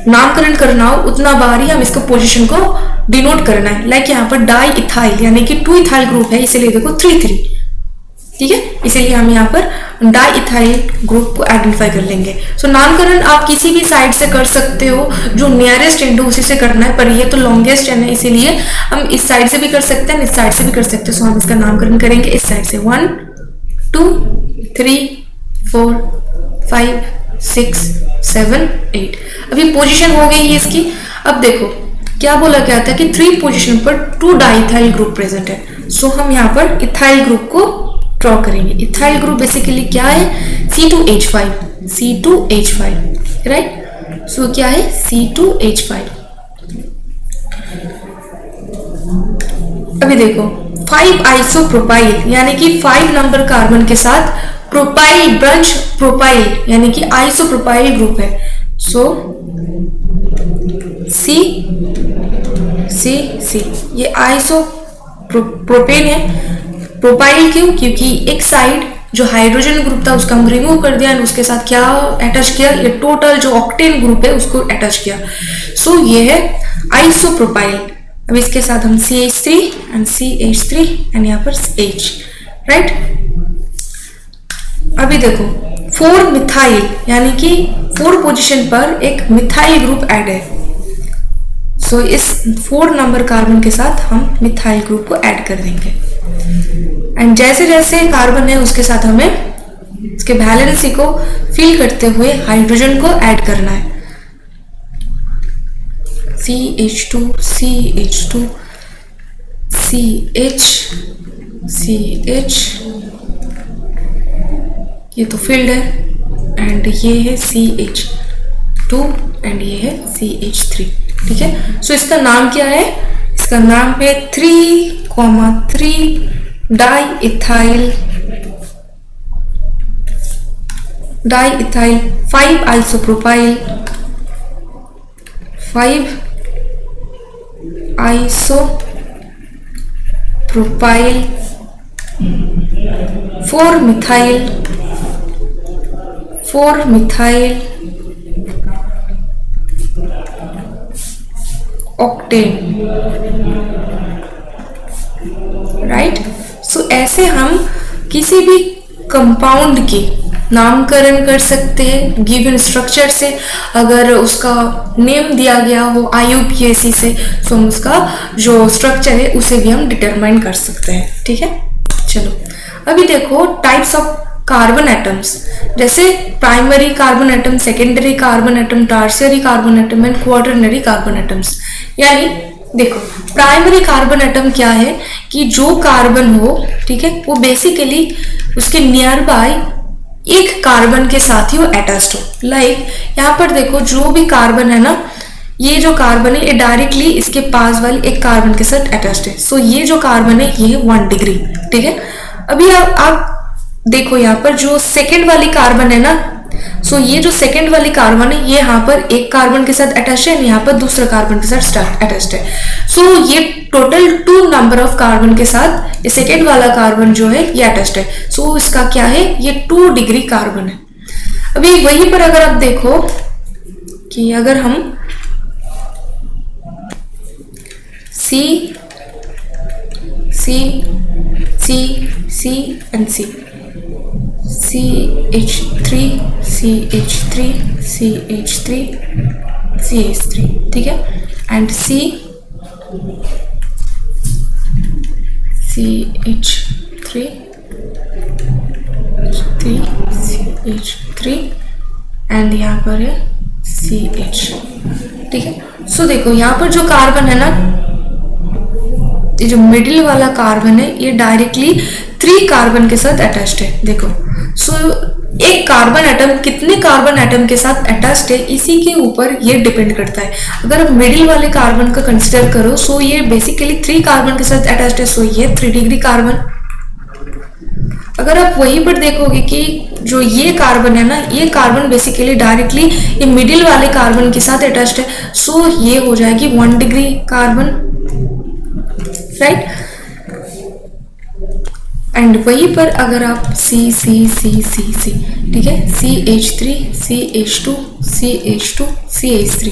नामकरण करना हो, उतना बार ही हम इसको पोजीशन को डिनोट करना है। लाइक यहाँ पर डाई इथाइल यानी कि 2 इथाइल ग्रुप है, इसीलिए देखो 3, ठीक है। इसीलिए हम यहाँ पर डाई इथाइल ग्रुप को आइडेंटिफाई कर लेंगे। सो नामकरण आप किसी भी साइड से कर सकते हो, जो नियरेस्ट एंड हो उसी से करना है, पर ये तो लॉन्गेस्ट एंड है, इसीलिए हम इस साइड से भी कर सकते हैं, इस साइड से भी कर सकते हैं। सो हम इसका नामकरण करेंगे इस साइड से 1 2 3 4 5 6 7 8। अभी पोजीशन हो गई है इसकी। अब देखो क्या बोला गया था कि 3 पोजीशन पर 2 डाइथाइल ग्रुप प्रेजेंट है। सो हम यहाँ पर इथाइल ग्रुप को ड्रॉ करेंगे। इथाइल ग्रुप बेसिकली क्या है? C2H5, right. सो क्या है? C2H5। अभी देखो 5 आइसोप्रोपाइल यानी कि 5 नंबर कार्बन के साथ प्रोपाइल ब्रांच प्रोपाइल यानी कि आइसोप्रोपाइल ग्रुप है। सो C ये आइसोप्रोपेन है। प्रोपाइल क्यों? क्योंकि एक साइड जो हाइड्रोजन ग्रुप था उसका हम रिमूव कर दिया, उसके साथ क्या अटैच किया? ये टोटल जो ऑक्टेन ग्रुप है उसको अटैच किया। सो ये है आइसोप्रोपाइल। अब इसके साथ हम CH3 एंड CH3 एंड यहाँ पर H, राइट। अभी देखो 4 मिथाइल यानी कि 4 पोजीशन पर एक मिथाइल ग्रुप ऐड है। सो इस 4 नंबर कार्बन के साथ हम मिथाइल ग्रुप को ऐड कर देंगे। एंड जैसे जैसे कार्बन है उसके साथ हमें इसके बैलेंसी को फिल करते हुए हाइड्रोजन को ऐड करना है। CH2 CH2 CH CH, ये तो फिल्ड है, एंड ये है CH2 एंड ये है CH3, ठीक है। सो इसका नाम क्या है? इसका नाम है 3,3 di ethyl 5 isopropyl 5 isopropyl 4 methyl octane, right. So ऐसे हम किसी भी कंपाउंड के नामकरण कर सकते हैं गिवन स्ट्रक्चर से। अगर उसका नेम दिया गया हो IUPAC से, तो हम उसका जो स्ट्रक्चर है उसे भी हम डिटरमाइन कर सकते हैं, ठीक है। चलो अभी देखो टाइप्स ऑफ कार्बन एटम्स, जैसे primary carbon atom, secondary carbon atom, tertiary carbon atom and quaternary carbon atoms. यानी देखो प्राइमरी कार्बन एटम क्या है कि जो कार्बन हो, ठीक है, वो बेसिकली उसके नियर बाय एक कार्बन के साथ ही वो अटैच्ड हो। लाइक यहाँ पर देखो जो भी कार्बन है ना, ये जो कार्बन है ये डायरेक्टली इसके पास वाले एक कार्बन के साथ अटैच्ड है। सो ये जो कार्बन है ये 1 डिग्री, ठीक है। अभी आप देखो यहाँ पर जो सेकेंड वाली कार्बन है ना, सो ये जो सेकेंड वाली कार्बन है ये यहाँ पर एक कार्बन के साथ अटैच है, यहाँ पर दूसरा कार्बन के साथ अटैच्ड है। सो ये टोटल 2 नंबर ऑफ कार्बन के साथ ये सेकेंड वाला कार्बन जो है ये अटैच्ड है। सो इसका क्या है, ये 2 डिग्री कार्बन है। अभी वहीं पर अगर आप देखो कि अगर हम C and C, CH3 CH3 CH3 CH3, ठीक है, एंड CH3 CH3 एंड यहाँ पर है CH, ठीक है। सो देखो यहाँ पर जो कार्बन है ना, ये जो मिडिल वाला कार्बन है ये डायरेक्टली 3 कार्बन के साथ अटैच्ड है। देखो सो एक कार्बन एटम कितने कार्बन एटम के साथ अटैच्ड है इसी के ऊपर ये डिपेंड करता है। अगर आप मिडिल वाले कार्बन का कंसिडर करो, सो ये बेसिकली 3 कार्बन के साथ अटैच्ड है, सो ये 3 डिग्री कार्बन। अगर आप वहीं पर देखोगे कि जो ये कार्बन है ना, ये कार्बन बेसिकली डायरेक्टली ये मिडिल वाले कार्बन के साथ अटैच्ड है, सो ये हो जाएगी 1 डिग्री कार्बन, राइट। एंड वहीं पर अगर आप C ठीक है, CH3 CH2 CH2 CH3,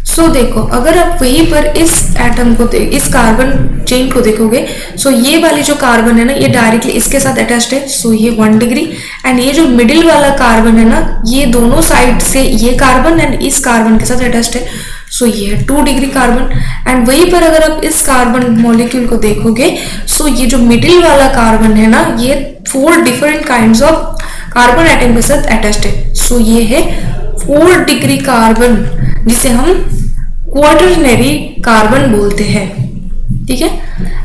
सो देखो अगर आप वहीं पर इस एटम को इस कार्बन चेन को देखोगे, सो ये वाली जो कार्बन है ना ये डायरेक्टली इसके साथ अटैच्ड है, सो ये 1 डिग्री। एंड ये जो मिडिल वाला कार्बन है ना, ये दोनों साइड से ये कार्बन एंड इस कार्बन के साथ अटैच्ड है, सो ये है 2 डिग्री कार्बन। एंड वहीं पर अगर आप इस कार्बन मॉलिक्यूल को देखोगे, सो ये जो मिडिल वाला कार्बन है ना, ये 4 different kinds of carbon atom के साथ अटैच्ड है, सो ये है 4 डिग्री कार्बन, जिसे हम क्वाटरनरी कार्बन बोलते हैं, ठीक है।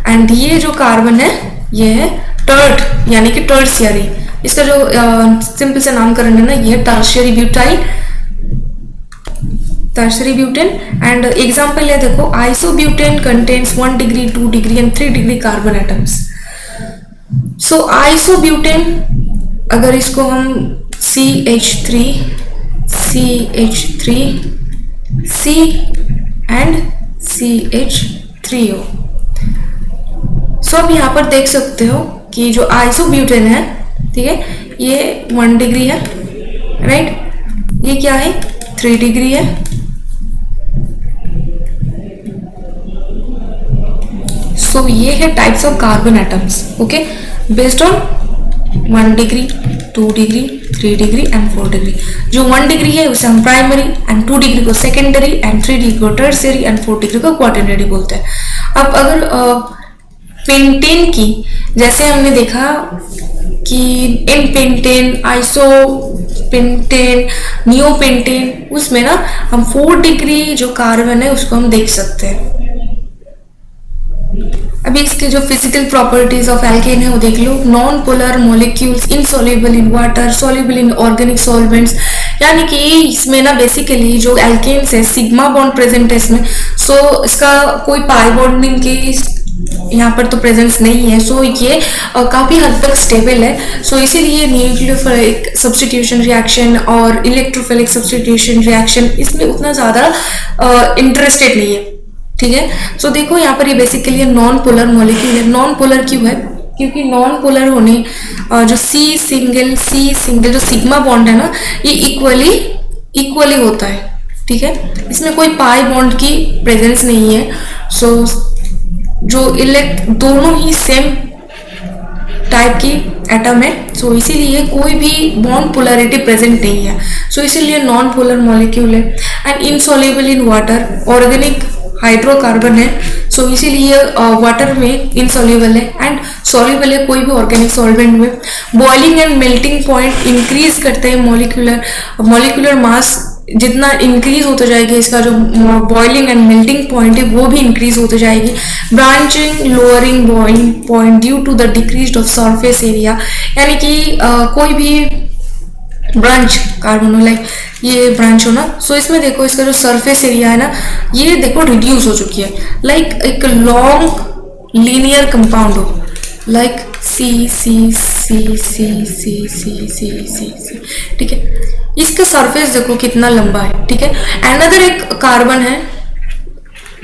एंड ये जो कार्बन है ये है टर्ट यानी कि टर्शियरी, इसका जो सिंपल से नामकरण है ना ये है tertiary butyl, tertiary butane. And example है देखो, isobutane contains 1 degree 2 degree and 3 degree carbon atoms. So isobutane अगर इसको हम CH3 C एंड CH3O, सो आप यहाँ पर देख सकते हो कि जो आइसोब्यूटेन है, ठीक है, ये 1 डिग्री है, राइट। ये क्या है, 3 डिग्री है। सो ये है types of carbon atoms, okay, based on 1 degree 2 degree 3 degree and 4 degree. जो 1 डिग्री है उसे हम प्राइमरी, एंड 2 डिग्री को सेकेंडरी, एंड 3 डिग्री को टर्शियरी, एंड 4 डिग्री को क्वाटरनरी बोलते हैं। अब अगर पेंटेन की, जैसे हमने देखा कि इन pentane, iso pentane, neo pentane, उसमें ना हम 4 डिग्री जो कार्बन है उसको हम देख सकते हैं। अभी इसके जो फिजिकल प्रॉपर्टीज ऑफ एल्केन है वो देख लो। Non polar molecules, insoluble in water, soluble in organic solvents, यानी कि इसमें ना बेसिकली जो एल्केन्स है सिग्मा बॉन्ड प्रेजेंट है इसमें, सो इसका कोई पाई बॉन्डिंग की यहाँ पर तो प्रेजेंस नहीं है, सो ये काफी हद तक स्टेबल है। सो इसीलिए न्यूक्लियोफिलिक सब्स्टिट्यूशन रिएक्शन और इलेक्ट्रोफिलिक सब्स्टिट्यूशन रिएक्शन इसमें उतना ज्यादा इंटरेस्टेड नहीं है, ठीक है। सो देखो यहाँ पर ये बेसिकली नॉन पोलर मॉलिक्यूल है। नॉन पोलर क्यों है, क्योंकि नॉन पोलर होने जो C सिंगल जो सिग्मा बॉन्ड है ना ये इक्वली होता है, ठीक है, इसमें कोई पाई बॉन्ड की प्रेजेंस नहीं है। सो जो दोनों ही सेम टाइप की एटम है, सो इसीलिए कोई भी बॉन्ड पोलरिटी प्रेजेंट नहीं है, सो इसीलिए नॉन पोलर मॉलिक्यूल है। And insoluble in water, organic hydrocarbon है, सो इसीलिए वाटर में इनसॉल्युबल है, एंड सॉल्युबल है कोई भी ऑर्गेनिक सॉल्वेंट में। Boiling and melting point increase करते हैं मॉलिक्यूलर मास जितना इंक्रीज होता जाएगा, इसका जो बॉइलिंग एंड मेल्टिंग पॉइंट है वो भी इंक्रीज होती जाएगी। Branching lowering boiling point due to the decrease of surface area, यानी कि कोई भी ब्रांच कार्बन हो, लाइक ये ब्रांच हो ना, सो इसमें देखो इसका जो सरफेस एरिया है ना, ये देखो रिड्यूस हो चुकी है, लाइक एक लॉन्ग लीनियर कंपाउंड हो, लाइक सी C C C C C C C सी, ठीक है। इसका सरफेस देखो कितना लंबा है, ठीक है। अनदर एक कार्बन है,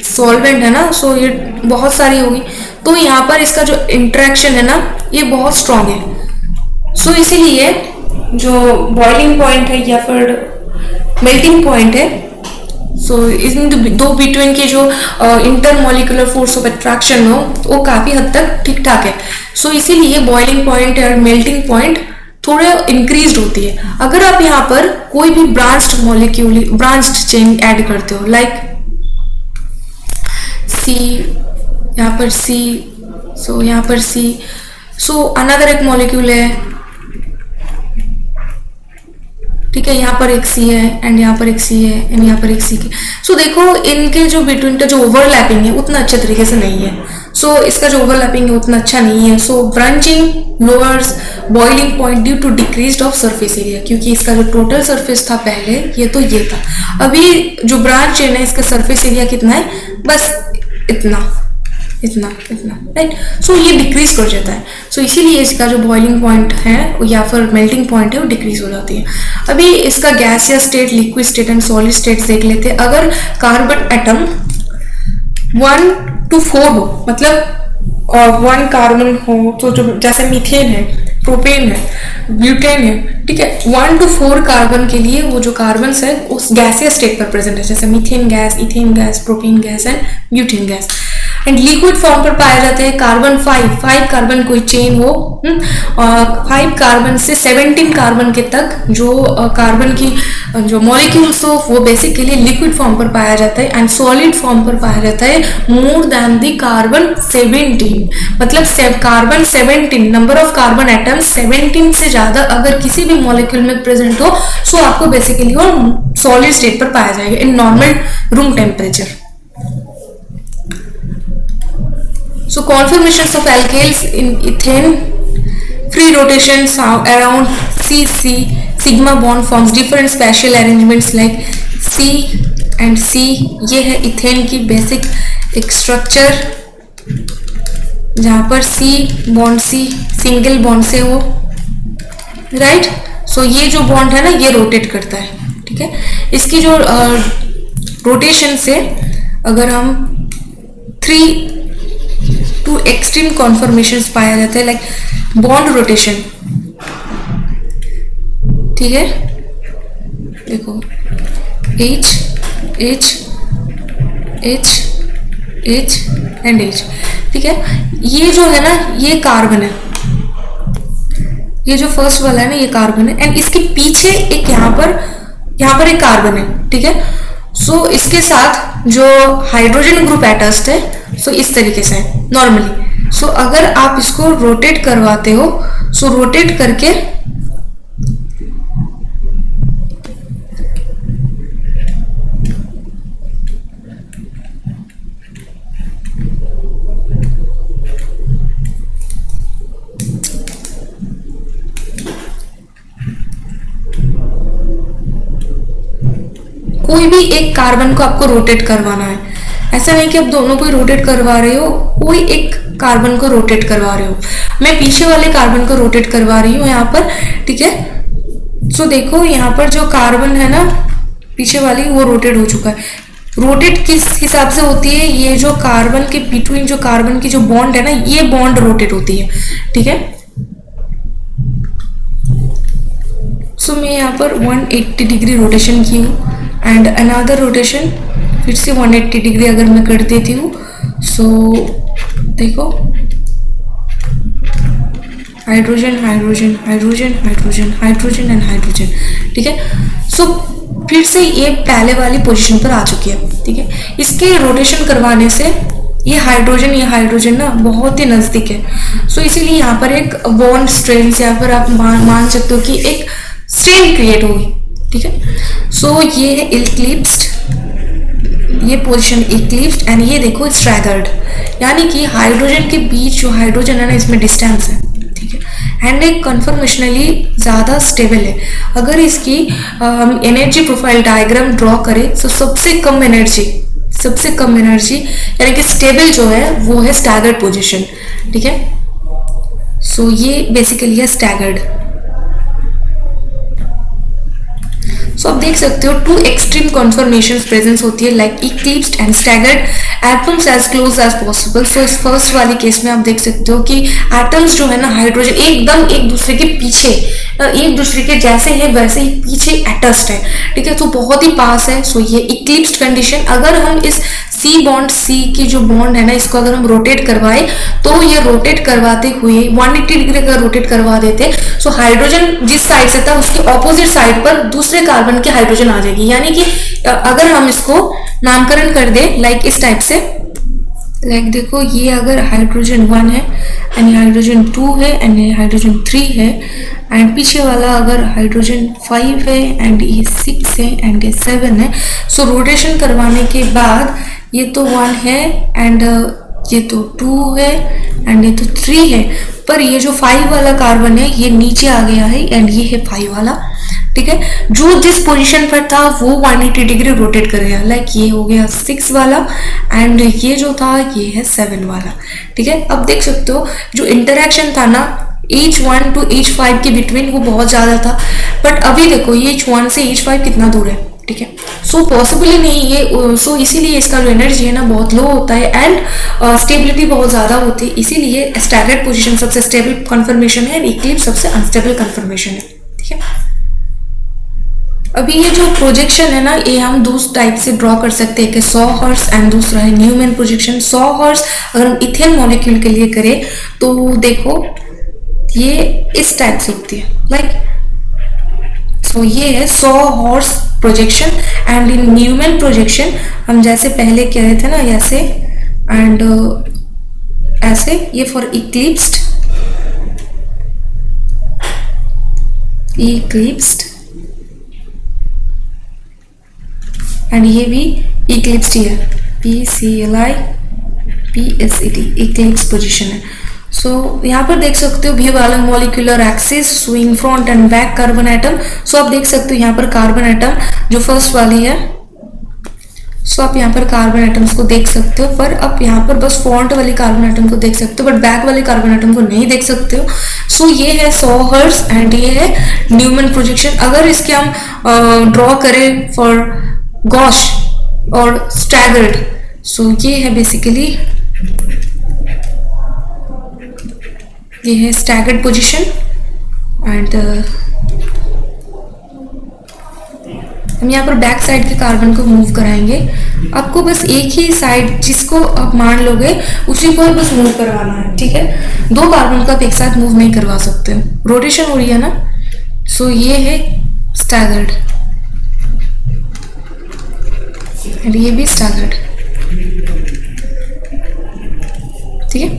सॉल्वेंट है ना, सो ये बहुत सारी होगी, तो यहाँ पर इसका जो इंटरेक्शन है ना ये बहुत स्ट्रांग है। सो इसीलिए जो बॉइलिंग पॉइंट है या फिर मेल्टिंग पॉइंट है, सो इन दो बिटवीन के जो इंटरमोलिकुलर फोर्स ऑफ अट्रैक्शन हो वो काफी हद तक ठीक ठाक है। सो इसीलिए बॉइलिंग पॉइंट और मेल्टिंग पॉइंट थोड़ा इंक्रीज होती है अगर आप यहाँ पर कोई भी branched molecule, branched chain add करते हो, लाइक सी, यहाँ पर सी, सो यहाँ पर सी, सो अनदर एक मॉलिक्यूल है, ठीक है, यहाँ पर एक सी है एंड यहाँ पर एक सी है एंड यहाँ पर एक सी के, सो देखो इनके जो बिटवीन का जो ओवरलैपिंग है उतना अच्छे तरीके से नहीं है। सो इसका जो ओवरलैपिंग है उतना अच्छा नहीं है। So branching lowers boiling point due to decreased of surface area, क्योंकि इसका जो टोटल सरफेस था पहले ये तो ये था, अभी जो ब्रांच चेन है इसका सरफेस एरिया कितना है, बस इतना इतना इतना, राइट। सो ये डिक्रीज कर जाता है, सो इसीलिए इसका जो बॉइलिंग पॉइंट है या फिर मेल्टिंग पॉइंट है वो डिक्रीज हो जाती है। अभी इसका gaseous state, liquid state and solid state देख लेते हैं। अगर कार्बन एटम 1 to 4 हो, मतलब 1 कार्बन हो, तो जो जैसे मीथेन है, प्रोपेन है, ब्यूटेन है, ठीक है, 1 to 4 कार्बन के लिए वो जो कार्बन है उस गैसियस स्टेट पर प्रेजेंट है, जैसे methane gas, ethane gas, propane gas and butane gas. And liquid form पर पाए जाते हैं कार्बन 5 कार्बन कोई चेन हो, 5 कार्बन से 17 कार्बन के तक जो कार्बन की जो मॉलिक्यूल्स हो वो बेसिकली लिक्विड फॉर्म पर पाया जाता है एंड सॉलिड फॉर्म पर पाया जाता है मोर देन द कार्बन 17, मतलब carbon 17, number of carbon atoms 17 से ज्यादा अगर किसी भी मॉलिक्यूल में प्रेजेंट हो, सो आपको बेसिकली वो सॉलिड स्टेट पर पाया जाएगा in normal room temperature. So conformations of alkyls in ethane, free rotations around CC, sigma bond forms different spatial arrangements like C and C। ये है इथेन की बेसिक एक स्ट्रक्चर जहाँ पर C bond C single bond से हो, right. So ये जो बॉन्ड है ना ये रोटेट करता है, ठीक है। इसकी जो रोटेशन से अगर हम 3 टू एक्सट्रीम कॉन्फॉर्मेशंस पाया जाता है, लाइक बॉन्ड रोटेशन, ठीक है, देखो H H H H and H, ठीक है। ये जो है ना ये कार्बन है, ये जो फर्स्ट वाला है ना ये कार्बन है एंड इसके पीछे एक यहाँ पर एक कार्बन है, ठीक है। सो इसके साथ जो हाइड्रोजन ग्रुप अटैच्ड है, सो इस तरीके से नॉर्मली। सो अगर आप इसको रोटेट करवाते हो, सो रोटेट करके कोई भी एक कार्बन को आपको रोटेट करवाना है, ऐसा नहीं कि आप दोनों को रोटेट करवा रहे हो, कोई एक कार्बन को रोटेट करवा रहे हो। मैं पीछे वाले कार्बन को रोटेट करवा रही हूँ यहाँ पर, ठीक है। सो देखो यहाँ पर जो कार्बन है ना पीछे वाली वो रोटेट हो चुका है। रोटेट किस हिसाब से होती है, ये जो कार्बन के बिटवीन जो कार्बन की जो बॉन्ड है ना ये बॉन्ड रोटेट होती है, ठीक है। सो मैं यहाँ पर 180 डिग्री रोटेशन की हूँ एंड अनदर रोटेशन फिर से 180 डिग्री अगर मैं कर देती हूँ। सो देखो hydrogen hydrogen hydrogen hydrogen hydrogen and hydrogen, ठीक है। सो फिर से ये पहले वाली पोजीशन पर आ चुकी है, ठीक है। इसके रोटेशन करवाने से ये हाइड्रोजन ना बहुत ही नजदीक है। सो इसीलिए यहाँ पर एक बॉन्ड स्ट्रेन यहाँ पर आप मान सकते हो कि एक स्ट्रेन क्रिएट होगी, ठीक है। सो ये है इक्लिप्स्ड, ये पोजीशन इक्लिप्स्ड एंड ये देखो स्ट्रैगर्ड, यानी कि हाइड्रोजन के बीच जो हाइड्रोजन है ना इसमें डिस्टेंस है, ठीक है। एंड एक कन्फर्मेशनली ज़्यादा स्टेबल है। अगर इसकी हम एनर्जी प्रोफाइल डायग्राम ड्रॉ करें तो सबसे कम एनर्जी यानी कि स्टेबल जो है वो है स्टैगर्ड पोजीशन, ठीक है। सो ये बेसिकली है स्टैगर्ड। सो आप देख सकते हो टू एक्सट्रीम कन्फर्मेशन प्रेजेंस होती है like eclipsed and staggered atoms as close as possible. So इस फर्स्ट वाली केस में आप देख सकते हो कि एटम्स जो है ना हाइड्रोजन एकदम एक दूसरे के पीछे, एक दूसरे के जैसे है वैसे ही पीछे अटैच्ड है, ठीक है, तो बहुत ही पास है। सो ये इक्लिप्स्ड कंडीशन। अगर हम इस सी की जो बॉन्ड है ना इसको अगर हम रोटेट करवाए तो ये रोटेट करवाते हुए 180 डिग्री का रोटेट करवा देते, सो हाइड्रोजन जिस साइड से था उसके ऑपोजिट साइड पर दूसरे कार्बन की हाइड्रोजन आ जाएगी। यानी कि अगर हम इसको नामकरण कर दे लाइक इस टाइप से, लाइक देखो ये अगर हाइड्रोजन 1 है एंड हाइड्रोजन 2 है एंड हाइड्रोजन 3 है एंड पीछे वाला अगर हाइड्रोजन 5 है एंड ये 6 है एंड ये 7 है। सो रोटेशन करवाने के बाद ये तो 1 है एंड ये तो 2 है एंड ये तो 3 है, पर ये जो 5 वाला कार्बन है ये नीचे आ गया है एंड ये है 5 वाला, ठीक है। जो जिस पोजीशन पर था वो 180 डिग्री रोटेट करेगा, लाइक ये हो गया 6 वाला एंड ये जो था ये है 7 वाला, ठीक है। अब देख सकते हो जो इंटरेक्शन था ना H1 to H5 के बिटवीन वो बहुत ज्यादा था, बट अभी देखो ये H1 से H5 कितना दूर है, ठीक है। सो पॉसिबल ही नहीं है। सो इसीलिए इसका जो एनर्जी है ना बहुत लो होता है एंड स्टेबिलिटी बहुत ज़्यादा होती है। इसीलिए स्टैगर्ड पोजीशन सबसे स्टेबल कन्फर्मेशन है, इक्लिप्स सबसे अनस्टेबल कन्फर्मेशन है, ठीक है। अभी ये जो प्रोजेक्शन है ना ये हम दूसरे टाइप से ड्रॉ कर सकते हैं कि सॉहर्स एंड दूसरा है न्यूमैन प्रोजेक्शन। सॉहर्स अगर हम इथेन मॉलिक्यूल के लिए करें तो देखो ये इस टाइप से होती है, लाइक सो ये है sawhorse projection and in Newman projection हम जैसे पहले कह रहे थे ना ऐसे एंड ऐसे, ये फॉर इक्लिप्स्ड एंड ये भी इक्लिप्स्ड है, PCLIPSED इक्लिप्स पोजीशन है। सो यहाँ पर देख सकते हो भी वाला molecular axis swing front and back carbon atom. So आप देख सकते हो यहाँ पर कार्बन एटम जो फर्स्ट वाली है, सो आप यहाँ पर कार्बन एटम्स को देख सकते हो, पर आप यहाँ पर बस फ्रंट वाली कार्बन एटम को देख सकते हो बट बैक वाले कार्बन एटम को नहीं देख सकते हो। सो ये है सॉहर्स एंड ये है न्यूमैन प्रोजेक्शन। अगर इसके हम ड्रॉ करें फॉर गॉश और स्टैगर्ड, सो ये है बेसिकली ये है स्टैगर्ड पोजीशन एंड हम यहाँ पर बैक साइड के कार्बन को मूव कराएंगे। आपको बस एक ही साइड जिसको आप मान लोगे उसी को बस मूव करवाना है, ठीक है। 2 कार्बन को आप एक साथ मूव नहीं करवा सकते हो, रोटेशन हो रही है ना। सो ये है स्टैगर्ड एंड ये भी स्टैगर्ड, ठीक है।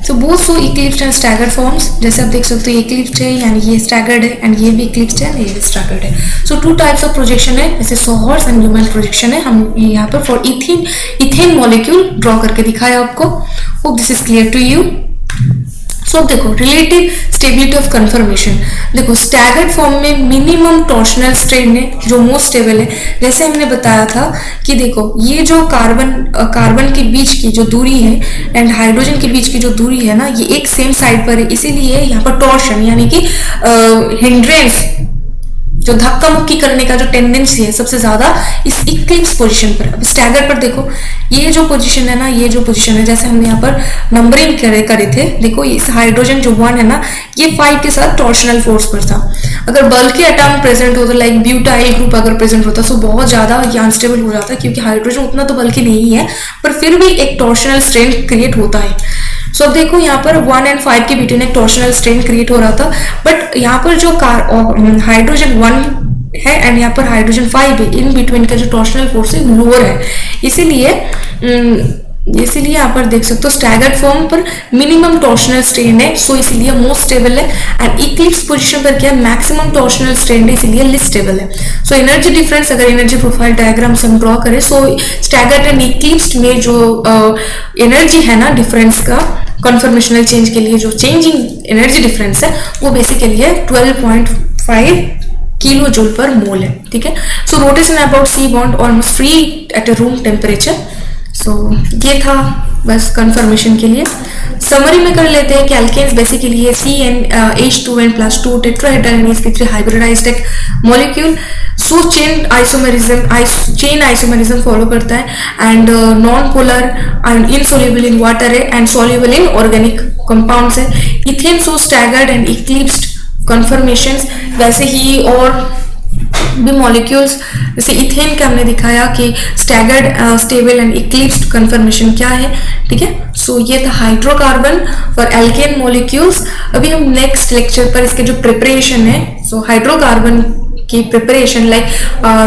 तो both so eclipsed and staggered forms, जैसे आप देख सकते हो इक्लिप्स्ड है यानी ये स्टैगर्ड है एंड ये भी इक्लिप्स्ड है ये भी स्टैगर्ड है। सो 2 टाइप्स ऑफ प्रोजेक्शन है, जैसे सॉहर्स एंड न्यूमैन प्रोजेक्शन है। हम यहाँ पर फॉर इथेन मॉलिक्यूल ड्रॉ करके दिखाया आपको। Hope this is clear to you. So देखो रिलेटिव स्टेबिलिटी ऑफ कन्फर्मेशन, देखो स्टैगर्ड फॉर्म में मिनिमम टॉर्शनल स्ट्रेन है जो मोस्ट स्टेबल है। जैसे हमने बताया था कि देखो ये जो कार्बन के बीच की जो दूरी है एंड हाइड्रोजन के बीच की जो दूरी है ना ये एक सेम साइड पर है, इसीलिए यहाँ पर टॉर्शन यानी कि हिंड्रेंस जो धक्का मुक्की करने का जो टेंडेंसी है सबसे ज्यादा इस इक्लिप्स पोजीशन पर। अब स्टैगर्ड पर देखो ये जो पोजीशन है ना, ये जो पोजीशन है जैसे हमने यहाँ पर नंबरिंग करे थे, देखो इस हाइड्रोजन जो 1 है ना ये 5 के साथ टॉर्शनल फोर्स पर था। अगर बल्कि एटम प्रेजेंट होता लाइक ब्यूटाइल ग्रुप अगर प्रेजेंट होता तो बहुत ज्यादा ये अनस्टेबल हो जाता, क्योंकि हाइड्रोजन उतना तो बल्कि नहीं है पर फिर भी एक टॉर्शनल स्ट्रेन क्रिएट होता है। सो अब देखो यहाँ पर 1 and 5 के बिटवीन एक टॉर्शनल स्ट्रेन क्रिएट हो रहा था, बट यहाँ पर जो हाइड्रोजन 1 है एंड यहाँ पर हाइड्रोजन 5 है, इन बिटवीन का जो टॉर्शनल फोर्स है लोअर है, इसीलिए यहाँ पर देख सकते हो स्टैगर्ड फॉर्म पर मिनिमम टॉर्शनल स्ट्रेन है, सो इसीलिए मोस्ट स्टेबल है। एंड इक्लिप्स पोजीशन पर क्या मैक्सिमम टॉर्शनल स्ट्रेन है, इसीलिए लिस्ट स्टेबल है। सो एनर्जी डिफरेंस अगर एनर्जी प्रोफाइल डायग्राम से हम ड्रॉ करें, सो स्टैगर्ड एंड इक्लिप्स में जो एनर्जी है ना डिफरेंस का कन्फर्मेशनल चेंज के लिए जो चेंजिंग एनर्जी डिफरेंस है वो बेसिकली है 12.5 किलो जूल पर मोल है, ठीक है। So rotation about C bond almost free at a room temperature. So ये था बस कंफर्मेशन के लिए। समरी में कर लेते हैं कि एल्केन्स बेसिकली है CnH2n+2 टेट्राहेड्रल sp3 हाइब्रिडाइज्ड एक molecule. So chain isomerism follow करता है and non polar and insoluble in water है and soluble in organic compounds है। Ethane so staggered and eclipsed conformations. वैसे ही और भी मॉलिक्यूल्स जैसे इथेन का हमने दिखाया कि staggered stable and eclipsed conformation क्या है, ठीक है। सो ये था हाइड्रोकार्बन फॉर एल्केन मॉलिक्यूल्स। अभी हम नेक्स्ट लेक्चर पर इसके जो प्रिपरेशन है, सो हाइड्रोकार्बन की preparation like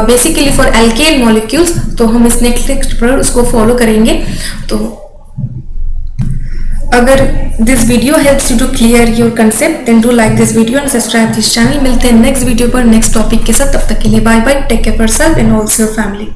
basically for alkane molecules, तो हम इस नेक्स्ट लेक्चर पर उसको फॉलो करेंगे। तो अगर this video helps you to clear your concept then do like this video and subscribe this channel. मिलते हैं नेक्स्ट वीडियो पर नेक्स्ट टॉपिक के साथ, तब तक के लिए bye bye, take care for yourself and also your family.